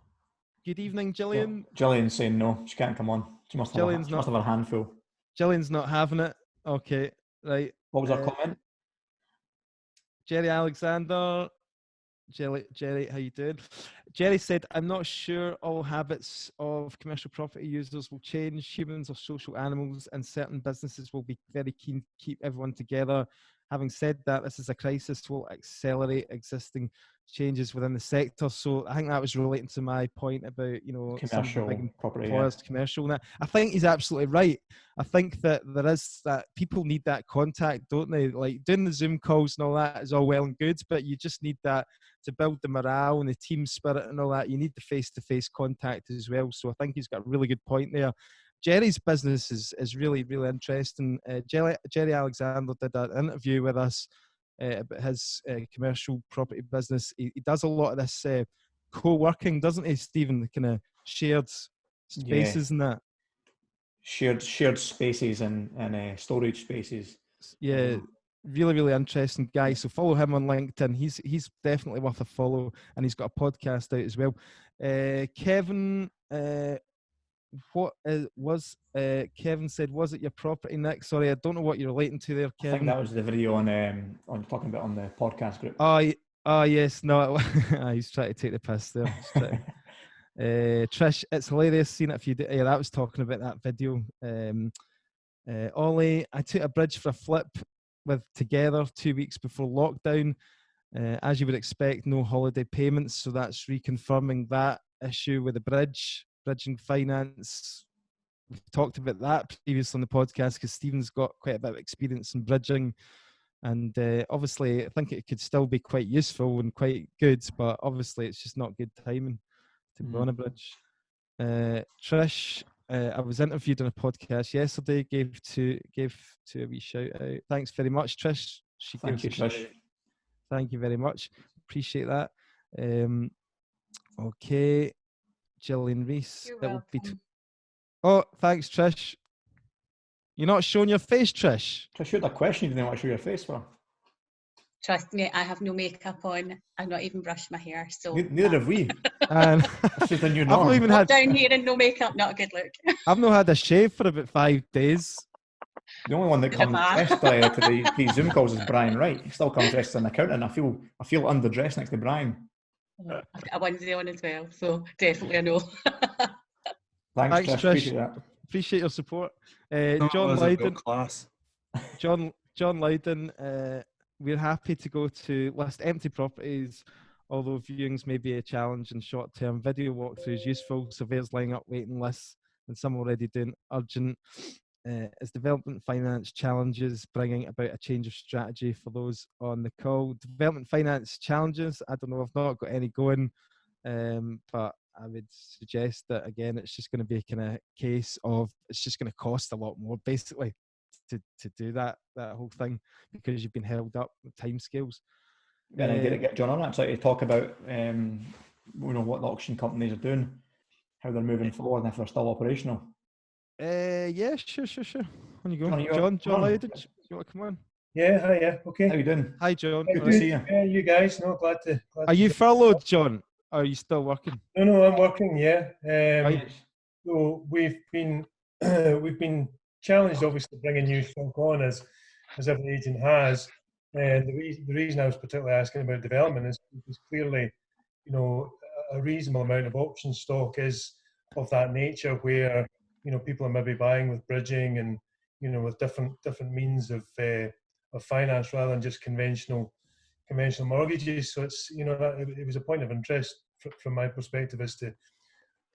good evening, Gillian. Well, Gillian's saying no, she can't come on. She must have her hand full. Gillian's not having it. Okay, right. What was her comment? Jerry Alexander. Jerry, how you doing? Jerry said, I'm not sure all habits of commercial property users will change. Humans are social animals and certain businesses will be very keen to keep everyone together. Having said that, this is a crisis will accelerate existing changes within the sector. So I think that was relating to my point about, you know, commercial big property, employers, commercial. Now, I think he's absolutely right. I think that there is that people need that contact, don't they? Like doing the Zoom calls and all that is all well and good, but you just need that to build the morale and the team spirit and all that. You need the face-to-face contact as well. So I think he's got a really good point there. Jerry's business is really, really interesting. Jerry Alexander did an interview with us about his commercial property business. He does a lot of this co-working, doesn't he, Stephen? The kind of shared spaces and that. Shared spaces and storage spaces. Yeah, really, really interesting guy. So follow him on LinkedIn. He's definitely worth a follow, and he's got a podcast out as well. Kevin, Kevin said, was it your property, Nick? Sorry, I don't know what you're relating to there, Kevin. I think that was the video on talking about on the podcast group. Oh yes, no, he's trying to take the piss there. Trish, it's hilarious seeing it. If you did, yeah, that was talking about that video. Ollie, I took a bridge for a flip with Together 2 weeks before lockdown. As you would expect, no holiday payments, so that's reconfirming that issue with the bridging finance. We've talked about that previously on the podcast because Stephen's got quite a bit of experience in bridging, and obviously I think it could still be quite useful and quite good, but obviously it's just not good timing to be on a bridge. Trish, I was interviewed on a podcast yesterday, gave to a wee shout out. Thanks very much, Trish. Thank you, Trish. Thank you very much. Appreciate that. Okay, Gillian Reese. You're welcome. Oh, thanks, Trish. You're not showing your face, Trish. Trish, you had a question you didn't want to show your face for. Trust me, I have no makeup on. I've not even brushed my hair. So neither have we. And This is the new I've norm. not even had. down here and no makeup, not a good look. I've not had a shave for about 5 days. The only one that comes dressed to these Zoom calls is Brian Wright. He still comes dressed as an accountant. I feel underdressed next to Brian. I've got a onesie on as well, so definitely a no. Thanks, Trish. Trish. Appreciate that. Appreciate your support. Not John as a Lydon. good class. John Lydon, we're happy to go to list empty properties, although viewings may be a challenge in short term. Video walkthroughs useful, surveyors lining up waiting lists, and some already doing urgent. As development finance challenges bringing about a change of strategy for those on the call. Development finance challenges, I don't know, I've not got any going, but I would suggest that again it's just going to be a kind of case of it's just going to cost a lot more basically to do that whole thing because you've been held up with timescales. Yeah, I get John on actually to talk about what the auction companies are doing, how they're moving forward, and if they're still operational. Yeah, sure. On you go, John Lydon. You want to come on? Yeah, hi, yeah, okay. How you doing? Hi, John. Good to see you. Yeah, you guys, no, glad to. Are you furloughed, John? Or are you still working? No, I'm working. Yeah. Right. So we've been challenged, obviously, bringing new stock on as every agent has. And the reason I was particularly asking about development is because clearly, a reasonable amount of option stock is of that nature where people are maybe buying with bridging and with different means of finance rather than just conventional mortgages. So it's it was a point of interest from my perspective as to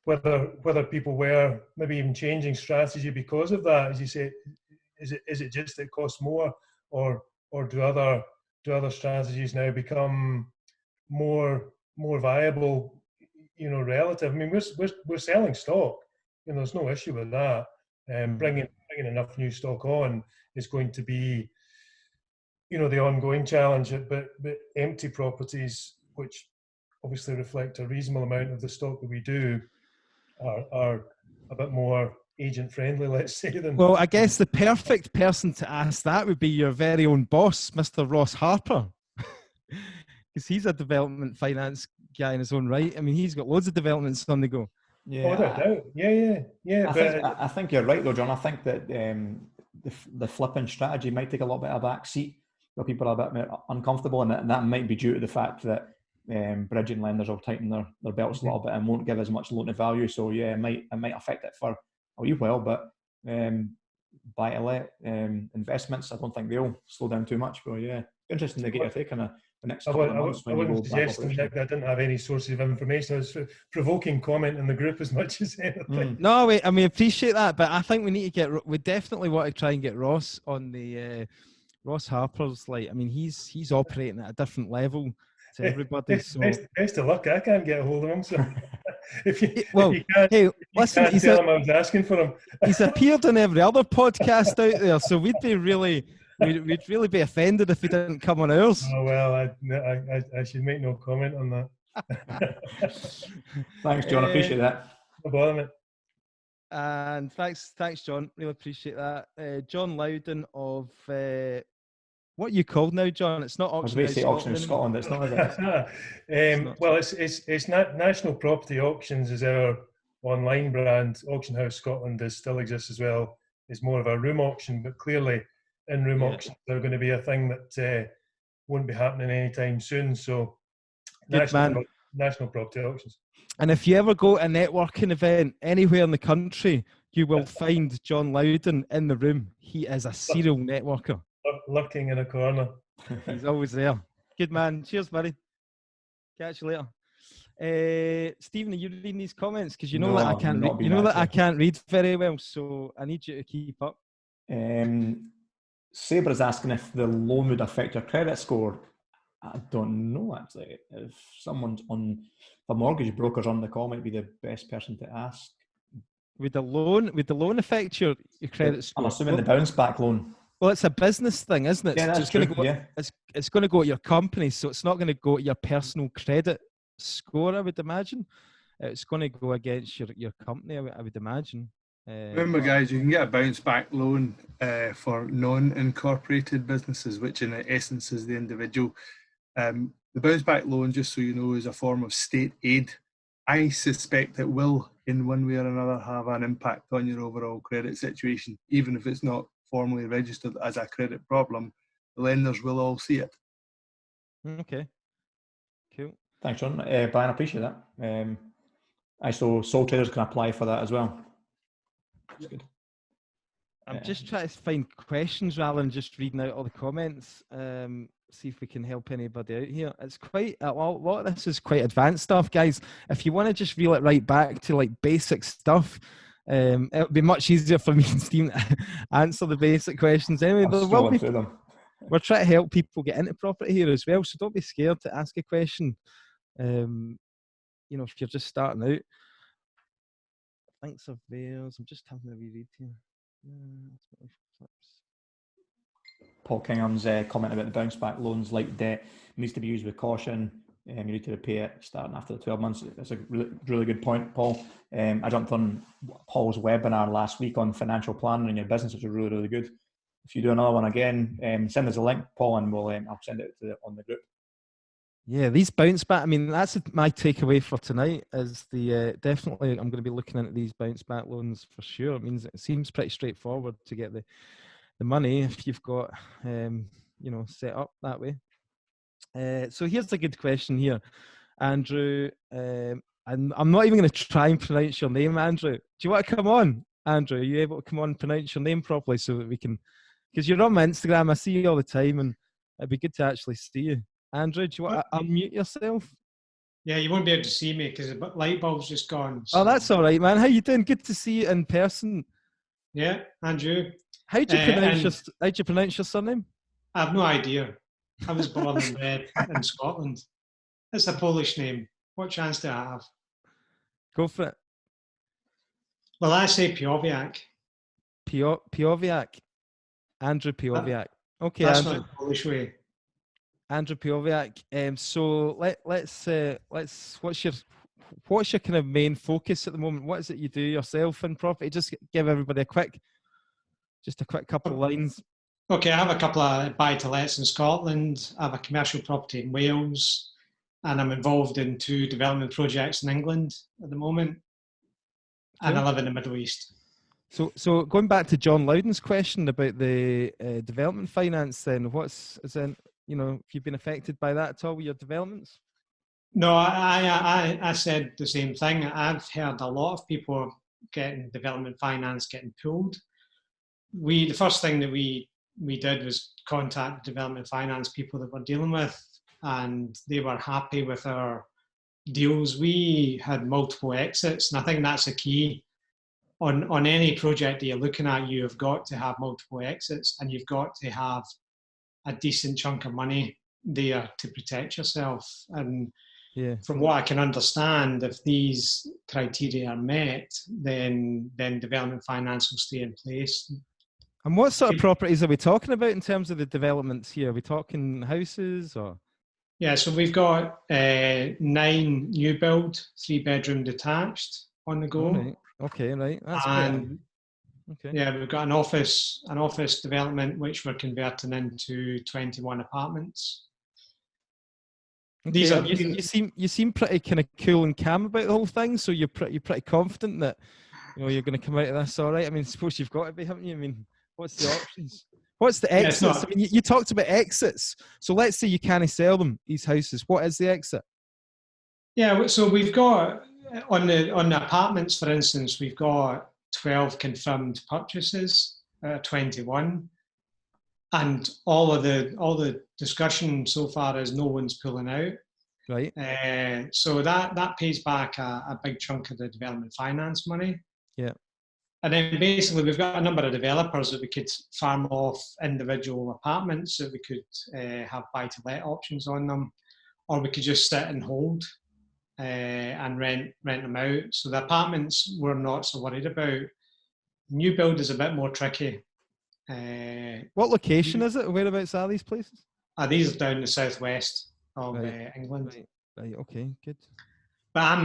whether people were maybe even changing strategy because of that. As you say, is it just that it costs more, or do other strategies now become more viable? Relative. I mean, we're selling stock. There's no issue with that. Bringing enough new stock on is going to be, the ongoing challenge. But empty properties, which obviously reflect a reasonable amount of the stock that we do, are a bit more agent friendly, let's say. Well, I guess the perfect person to ask that would be your very own boss, Mr. Ross Harper, because he's a development finance guy in his own right. I mean, he's got loads of developments on the go. Yeah, yeah. I think you're right, though, John. I think that the flipping strategy might take a little bit of a back seat where people are a bit more uncomfortable, and that might be due to the fact that bridging lenders will tighten their belts a little bit and won't give as much loan to value. So yeah, it might affect it for a wee while, but buy-to-let investments, I don't think they'll slow down too much. But yeah, interesting to get your take on the next couple of months. I wouldn't suggest that I didn't have any sources of information. I was provoking comment in the group as much as anything. No, I mean, appreciate that, but I think we definitely want to try and get Ross on the Ross Harper's. Like, I mean, he's operating at a different level to everybody. Best of luck. I can't get a hold of him. So if you listen, tell him I was asking for him. He's appeared on every other podcast out there, so we'd be really we'd really be offended if he didn't come on ours. Oh well, I should make no comment on that. Thanks, John. I appreciate that. No bother, mate. And thanks, John. Really appreciate that. John Loudon of what are you called now, John? It's not I was Auction going to House say Auction House Scotland. Scotland. It's not, is it? Well, it's not National Property Auctions is our online brand. Auction House Scotland still exists as well. It's more of a room auction, but clearly in-room auctions are going to be a thing that won't be happening anytime soon. So National Property Auctions. And if you ever go to a networking event anywhere in the country, you will find John Loudon in the room. He is a serial networker. Lurking in a corner. He's always there. Good man. Cheers, buddy. Catch you later. Stephen, are you reading these comments? Because you know that I can't read. You know that I can't read very well, so I need you to keep up. Sabre is asking if the loan would affect your credit score. I don't know actually. If a mortgage broker's on the call, might be the best person to ask. Would the loan affect your credit score? I'm assuming the bounce back loan. Well, it's a business thing, isn't it? Yeah, that's so true. It's going to go to your company, so it's not going to go to your personal credit score, I would imagine. It's going to go against your company, I would imagine. Remember, guys, you can get a bounce back loan for non-incorporated businesses, which in essence is the individual. The bounce back loan, just so you know, is a form of state aid. I suspect it will, in one way or another, have an impact on your overall credit situation, even if it's not formally registered as a credit problem. The lenders will all see it. Okay, cool. Thanks, John. Brian, I appreciate that. So sole traders can apply for that as well. That's good. I'm just trying to find questions rather than just reading out all the comments. See if we can help anybody out here. It's quite a lot of this is quite advanced stuff, guys. If you want to just reel it right back to like basic stuff, it would be much easier for me and Steve to answer the basic questions anyway. We're trying to help people get into property here as well, so don't be scared to ask a question. If you're just starting out. Thanks, surveyors. I'm just having a wee read here. Paul Kingham's comment about the bounce back loans like debt needs to be used with caution. You need to repay it starting after the 12 months. That's a really good point, Paul. I jumped on Paul's webinar last week on financial planning in your business, which was really, really good. If you do another one again, send us a link, Paul, and I'll send it on the group. Yeah, these bounce back. I mean, that's my takeaway for tonight. Is definitely I'm going to be looking into these bounce back loans for sure. It seems pretty straightforward to get the money if you've got set up that way. So here's a good question here, Andrew. And I'm not even going to try and pronounce your name, Andrew. Do you want to come on, Andrew? Are you able to come on and pronounce your name properly so that we can? Because you're on my Instagram, I see you all the time, and it'd be good to actually see you. Andrew, do you want to unmute yourself? Yeah, you won't be able to see me because the light bulb's just gone. So. Oh, that's all right, man. How you doing? Good to see you in person. Yeah, Andrew. How do you pronounce your surname? I have no idea. I was born and bred in Scotland. It's a Polish name. What chance do I have? Go for it. Well, I say Piowiak. Piowiak. Andrew Piowiak. Okay, that's Andrew. not the Polish way. Andrew Piowiak. So let's what's your kind of main focus at the moment? What is it you do yourself in property? Just give everybody a quick couple of lines. Okay, I have a couple of buy-to-lets in Scotland. I have a commercial property in Wales, and I'm involved in 2 development projects in England at the moment. And I live in the Middle East. So going back to John Loudon's question about the development finance, then have you been affected by that at all with your developments? No, I said the same thing. I've heard a lot of people getting development finance getting pulled. The first thing that we did was contact development finance people that we're dealing with, and they were happy with our deals. We had multiple exits, and I think that's a key. On any project that you're looking at, you have got to have multiple exits, and you've got to have a decent chunk of money there to protect yourself. And from what I can understand, if these criteria are met, then development finance will stay in place. And what sort of properties are we talking about in terms of the developments here? Are we talking houses or? Yeah, so we've got 9 new build, 3-bedroom detached on the go. Oh, right. Okay, right. That's and okay. Yeah, we've got an office development which we're converting into 21 apartments. Okay. These are you seem pretty kind of cool and calm about the whole thing. So you're pretty confident that you're going to come out of this all right. I mean, I suppose you've got to be, haven't you? I mean, what's the options? What's the exits? I mean, you talked about exits. So let's say you can't sell them, these houses. What is the exit? Yeah, so we've got on the apartments, for instance, we've got 12 confirmed purchases, 21, and all the discussion so far is no one's pulling out. Right. So that pays back a big chunk of the development finance money. Yeah. And then basically we've got a number of developers that we could farm off individual apartments, that we could have buy-to-let options on them, or we could just sit and hold and rent them out. So the apartments we're not so worried about. New build is a bit more tricky. What location is it? Whereabouts are these places? These are down the southwest of England. Right. Okay. Good. But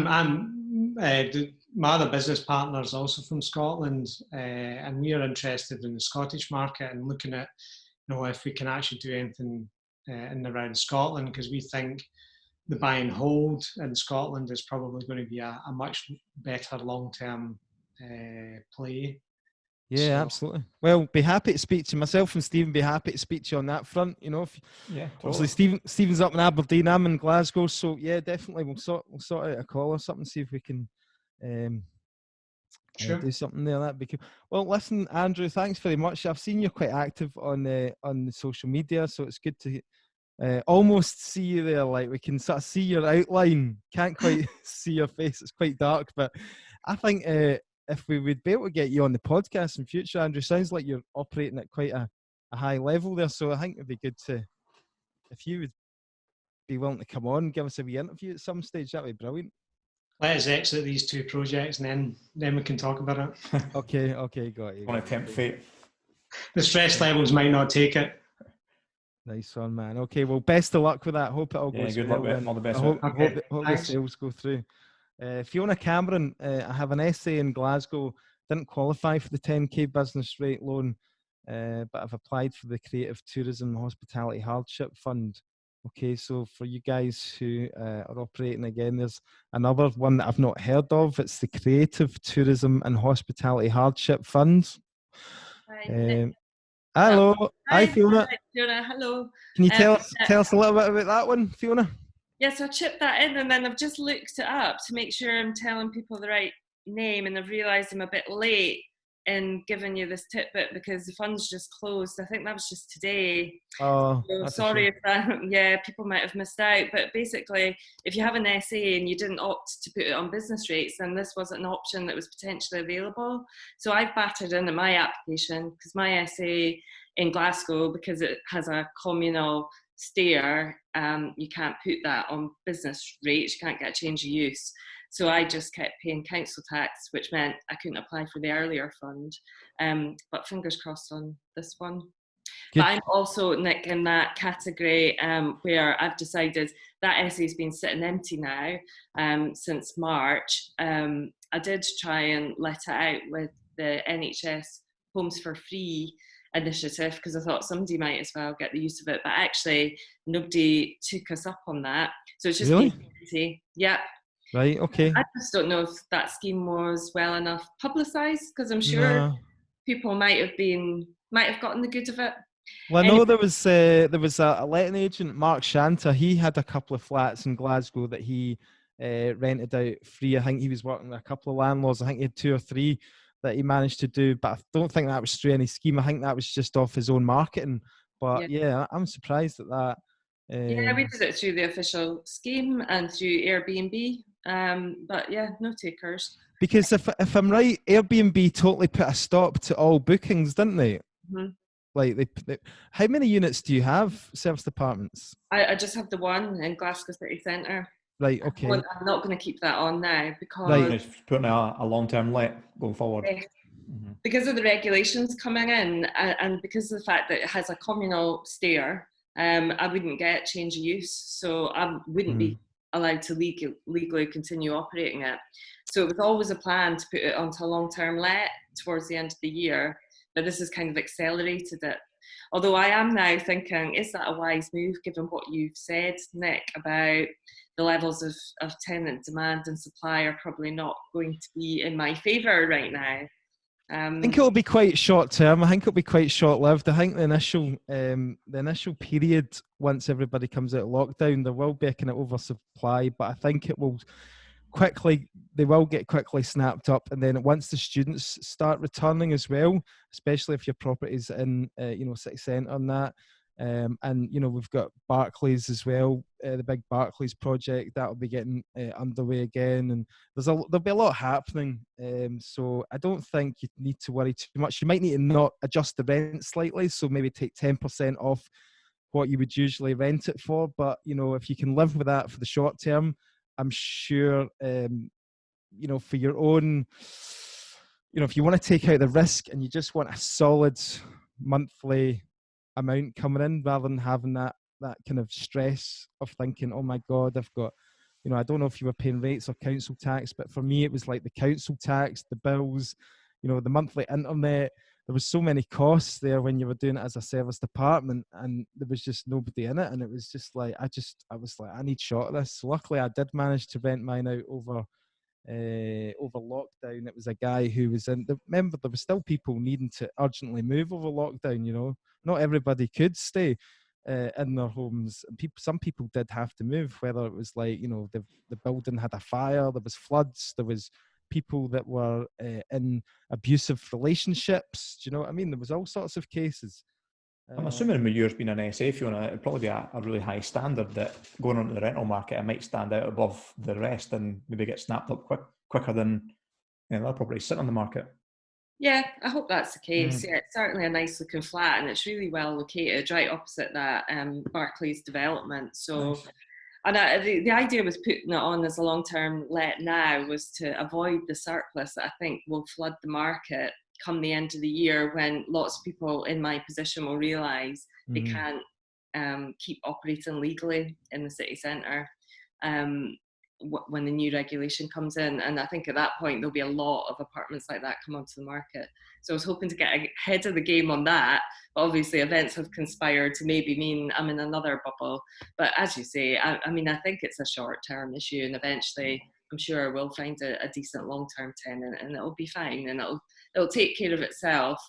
my other business partner is also from Scotland, and we are interested in the Scottish market and looking at, if we can actually do anything in and around Scotland, because we think the buy and hold in Scotland is probably going to be a much better long-term play. Yeah, so, absolutely. Well, be happy to speak to myself and Stephen. Be happy to speak to you on that front. Totally. Obviously Stephen's up in Aberdeen. I'm in Glasgow, so yeah, definitely we'll sort out a call or something. See if we can do something there. That'd be cool. Well, listen, Andrew, thanks very much. I've seen you're quite active on the social media, so it's good to almost see you there. Like, we can sort of see your outline. Can't quite see your face. It's quite dark, but I think if we would be able to get you on the podcast in future, Andrew, sounds like you're operating at quite a high level there. So I think it'd be good if you would be willing to come on and give us a wee interview at some stage. That'd be brilliant. Let us exit these 2 projects and then we can talk about it. Okay, got you. Want to tempt fate. The stress levels might not take it. Nice one, man. Okay, well, best of luck with that. Hope it all goes good well. Luck with it. All the best. I hope the sales go through. Fiona Cameron, I have an essay in Glasgow. Didn't qualify for the 10k business rate loan, but I've applied for the Creative Tourism Hospitality Hardship Fund. Okay, so for you guys who are operating again, there's another one that I've not heard of. It's the Creative Tourism and Hospitality Hardship Fund. Hello. Hi, Fiona. Hi, Fiona. Hello. Can you tell us a little bit about that one, Fiona? Yes, I chipped that in, and then I've just looked it up to make sure I'm telling people the right name, and I've realised I'm a bit late in giving you this tidbit because the fund's just closed. I think that was just today. Oh, so sorry if that, people might have missed out. But basically, if you have an SA and you didn't opt to put it on business rates, then this wasn't an option that was potentially available. So I've battered in my application because my SA in Glasgow, because it has a communal stair, you can't put that on business rates, you can't get a change of use. So I just kept paying council tax, which meant I couldn't apply for the earlier fund. But fingers crossed on this one. Good. But I'm also, Nick, in that category where I've decided that essay's been sitting empty now since March. I did try and let it out with the NHS Homes for Free initiative because I thought somebody might as well get the use of it, but actually nobody took us up on that. So it's just really? been empty. Yeah. Right, okay. I just don't know if that scheme was well enough publicised because I'm sure people might have gotten the good of it. Well, I know there was a letting agent, Mark Shanta. He had a couple of flats in Glasgow that he rented out free. I think he was working with a couple of landlords. I think he had 2 or 3 that he managed to do, but I don't think that was through any scheme. I think that was just off his own marketing. But yeah I'm surprised at that. Yeah, we did it through the official scheme and through Airbnb. But yeah, no takers. Because if I'm right, Airbnb totally put a stop to all bookings, didn't they? Mm-hmm. Like they how many units do you have, service departments? I just have the one in Glasgow City Centre. Right, okay. I'm not going to keep that on now because... Right. It's putting a long-term let going forward. because of the regulations coming in, and because of the fact that it has a communal stair, I wouldn't get change of use, so I wouldn't be allowed to legally continue operating it. So it was always a plan to put it onto a long-term let towards the end of the year, but this has kind of accelerated it. Although I am now thinking, is that a wise move given what you've said, Nick, about the levels of tenant demand and supply are probably not going to be in my favour right now. I think it'll be quite short term. I think it'll be quite short lived. I think the initial period, once everybody comes out of lockdown, there will be a kind of oversupply, but I think it will they will get quickly snapped up. And then once the students start returning as well, especially if your property's in, city centre and that, and, we've got Barclays as well, the big Barclays project, that'll be getting underway again. And there'll be a lot happening. So I don't think you need to worry too much. You might need to not adjust the rent slightly, so maybe take 10% off what you would usually rent it for. But, if you can live with that for the short term, I'm sure, for your own, if you want to take out the risk and you just want a solid monthly amount coming in rather than having that kind of stress of thinking, oh my God, I've got, I don't know if you were paying rates or council tax, but for me, it was like the council tax, the bills, the monthly internet. There was so many costs there when you were doing it as a service department, and there was just nobody in it. And it was just like, I was like, I need shot of this. So luckily I did manage to rent mine out over lockdown. It was a guy who was remember, there were still people needing to urgently move over lockdown, not everybody could stay in their homes. Some people did have to move, whether it was like, the building had a fire, there was floods, there was people that were in abusive relationships. Do you know what I mean? There was all sorts of cases. I'm assuming with yours being an SA, Fiona, it'd probably be a really high standard that going onto the rental market, it might stand out above the rest and maybe get snapped up quicker than other properties sitting on the market. Yeah, I hope that's the case. Yeah, it's certainly a nice looking flat, and it's really well located, right opposite that Barclays development. So. Nice. And the idea with putting it on as a long-term let now was to avoid the surplus that I think will flood the market come the end of the year, when lots of people in my position will realise they can't keep operating legally in the city centre when the new regulation comes in. And I think at that point there'll be a lot of apartments like that come onto the market. So I was hoping to get ahead of the game on that, but obviously events have conspired to maybe mean I'm in another bubble. But as you say, I think it's a short-term issue, and eventually I'm sure we'll find a decent long-term tenant, and it'll be fine, and it'll take care of itself.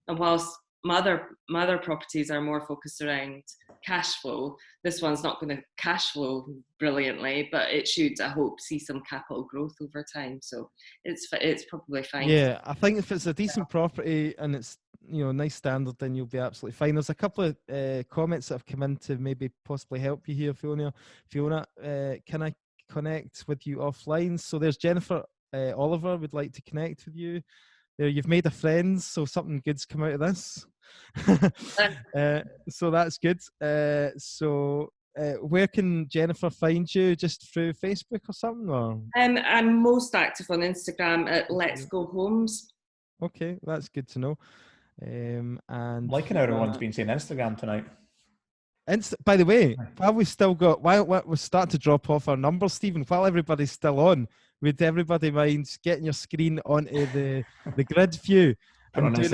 And whilst my other properties are more focused around cash flow, this one's not going to cash flow brilliantly, but it should, I hope, see some capital growth over time. So it's probably fine. Yeah, I think if it's a decent property and it's nice standard, then you'll be absolutely fine. There's a couple of comments that have come in to maybe possibly help you here, Fiona. Can I connect with you offline? So there's Jennifer Oliver would like to connect with you. There, you've made a friend, so something good's come out of this. So that's good. Where can Jennifer find you? Just through Facebook or something? Or? I'm most active on Instagram at Let's Go Homes. Okay, that's good to know. And liking how everyone's been saying Instagram tonight. By the way, while we've still got, while we're starting to drop off our numbers, Stephen, while everybody's still on, would everybody mind getting your screen onto the grid view and doing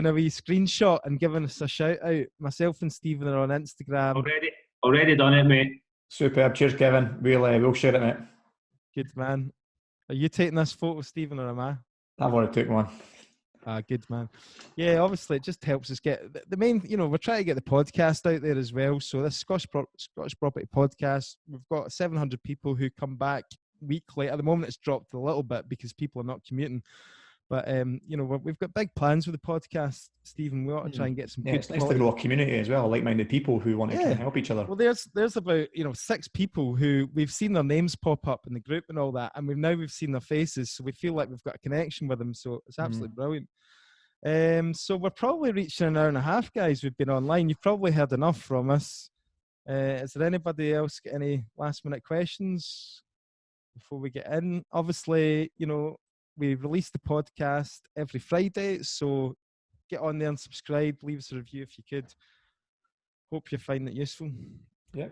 a wee screenshot and giving us a shout out? Myself and Stephen are on Instagram. Already done it, mate. Superb. Cheers, Kevin. We'll share it, mate. Good man. Are you taking this photo, Stephen, or am I? I've already took one. Good man. Yeah, obviously it just helps us get the main, we're trying to get the podcast out there as well. So this Scottish Property Podcast, we've got 700 people who come back weekly. At the moment it's dropped a little bit because people are not commuting. But, we've got big plans with the podcast, Stephen. We ought to try and get some good it's nice to grow a community as well, like-minded people who want to help each other. Well, there's about, 6 people who we've seen their names pop up in the group and all that, and we've seen their faces, so we feel like we've got a connection with them, so it's absolutely brilliant. So we're probably reaching an hour and a half, guys. We've been online. You've probably heard enough from us. Is there anybody else got any last-minute questions before we get in? Obviously, we release the podcast every Friday, so get on there and subscribe. Leave us a review if you could. Hope you find it useful. Yeah,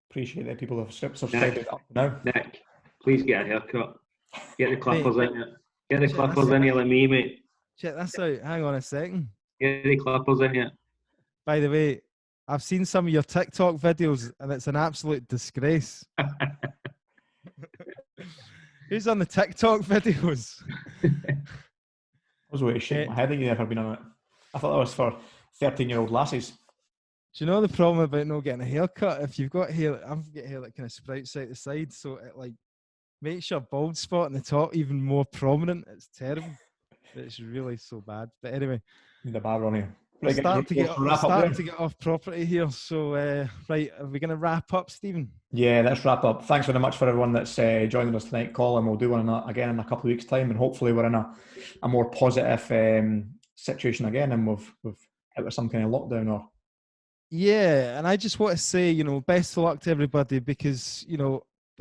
appreciate that people have subscribed up now. Nick, please get a haircut. Get the clippers in it. Get the clippers in you like me, mate. Check this out. Hang on a second. Get the clippers in you. By the way, I've seen some of your TikTok videos and it's an absolute disgrace. Who's on the TikTok videos? I was waiting to shake my head that you've never been on it. I thought that was for 13-year-old lassies. Do you know the problem about not getting a haircut? If you've got hair, I've got hair that kind of sprouts out the side, so it like makes your bald spot on the top even more prominent. It's terrible. It's really so bad. But anyway, the bar on here. We're starting to get off property here. So, right, are we going to wrap up, Stephen? Yeah, let's wrap up. Thanks very much for everyone that's joining us tonight, Colin. We'll do one again in a couple of weeks' time, and hopefully we're in a more positive situation again, and we've out of some kind of lockdown or. Yeah, and I just want to say, best of luck to everybody, because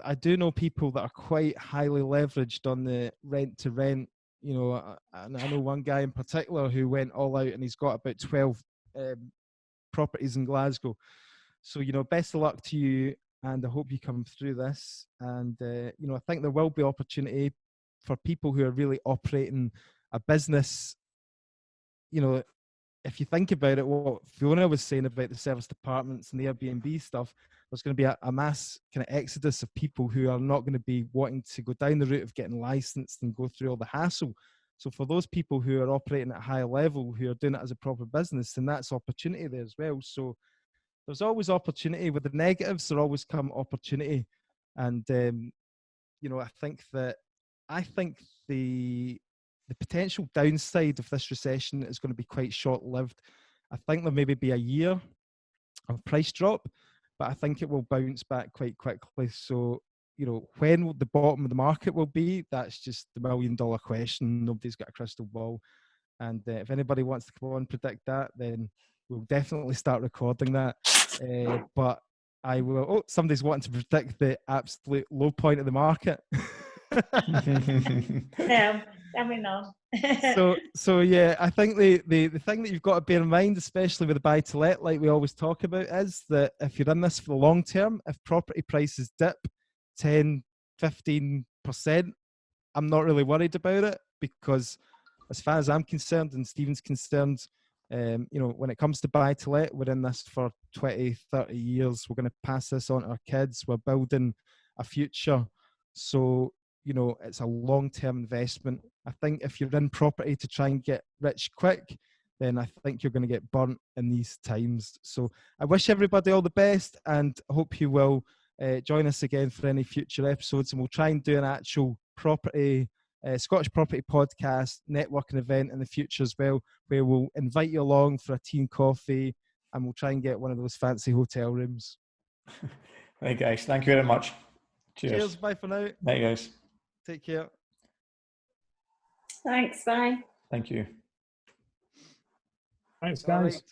I do know people that are quite highly leveraged on the rent to rent. And I know one guy in particular who went all out and he's got about 12 properties in Glasgow. So, best of luck to you, and I hope you come through this. And, I think there will be opportunity for people who are really operating a business. If you think about it, what Fiona was saying about the service departments and the Airbnb stuff, there's going to be a mass kind of exodus of people who are not going to be wanting to go down the route of getting licensed and go through all the hassle. So for those people who are operating at a high level, who are doing it as a proper business, then that's opportunity there as well. So there's always opportunity. With the negatives, there always come opportunity. And, I think the potential downside of this recession is going to be quite short-lived. I think there maybe be a year of price drop, but I think it will bounce back quite quickly. So, when the bottom of the market will be, that's just the million-dollar question. Nobody's got a crystal ball. And if anybody wants to come on and predict that, then we'll definitely start recording that. But I will... Oh, somebody's wanting to predict the absolute low point of the market. Yeah, I mean, no. so yeah, I think the thing that you've got to bear in mind, especially with the buy to let, like we always talk about, is that if you're in this for the long term, if property prices dip 10-15%, I'm not really worried about it, because as far as I'm concerned and Stephen's concerned, when it comes to buy to let, we're in this for 20-30 years. We're going to pass this on to our kids. We're building a future. So it's a long-term investment. I think if you're in property to try and get rich quick, then I think you're going to get burnt in these times. So I wish everybody all the best, and I hope you will join us again for any future episodes, and we'll try and do an actual property, Scottish Property Podcast networking event in the future as well, where we'll invite you along for a tea and coffee, and we'll try and get one of those fancy hotel rooms. Right, guys. Thank you very much. Cheers. Bye for now. Bye, guys. Take care. Thanks. Bye. Thank you. Thanks, guys. Right.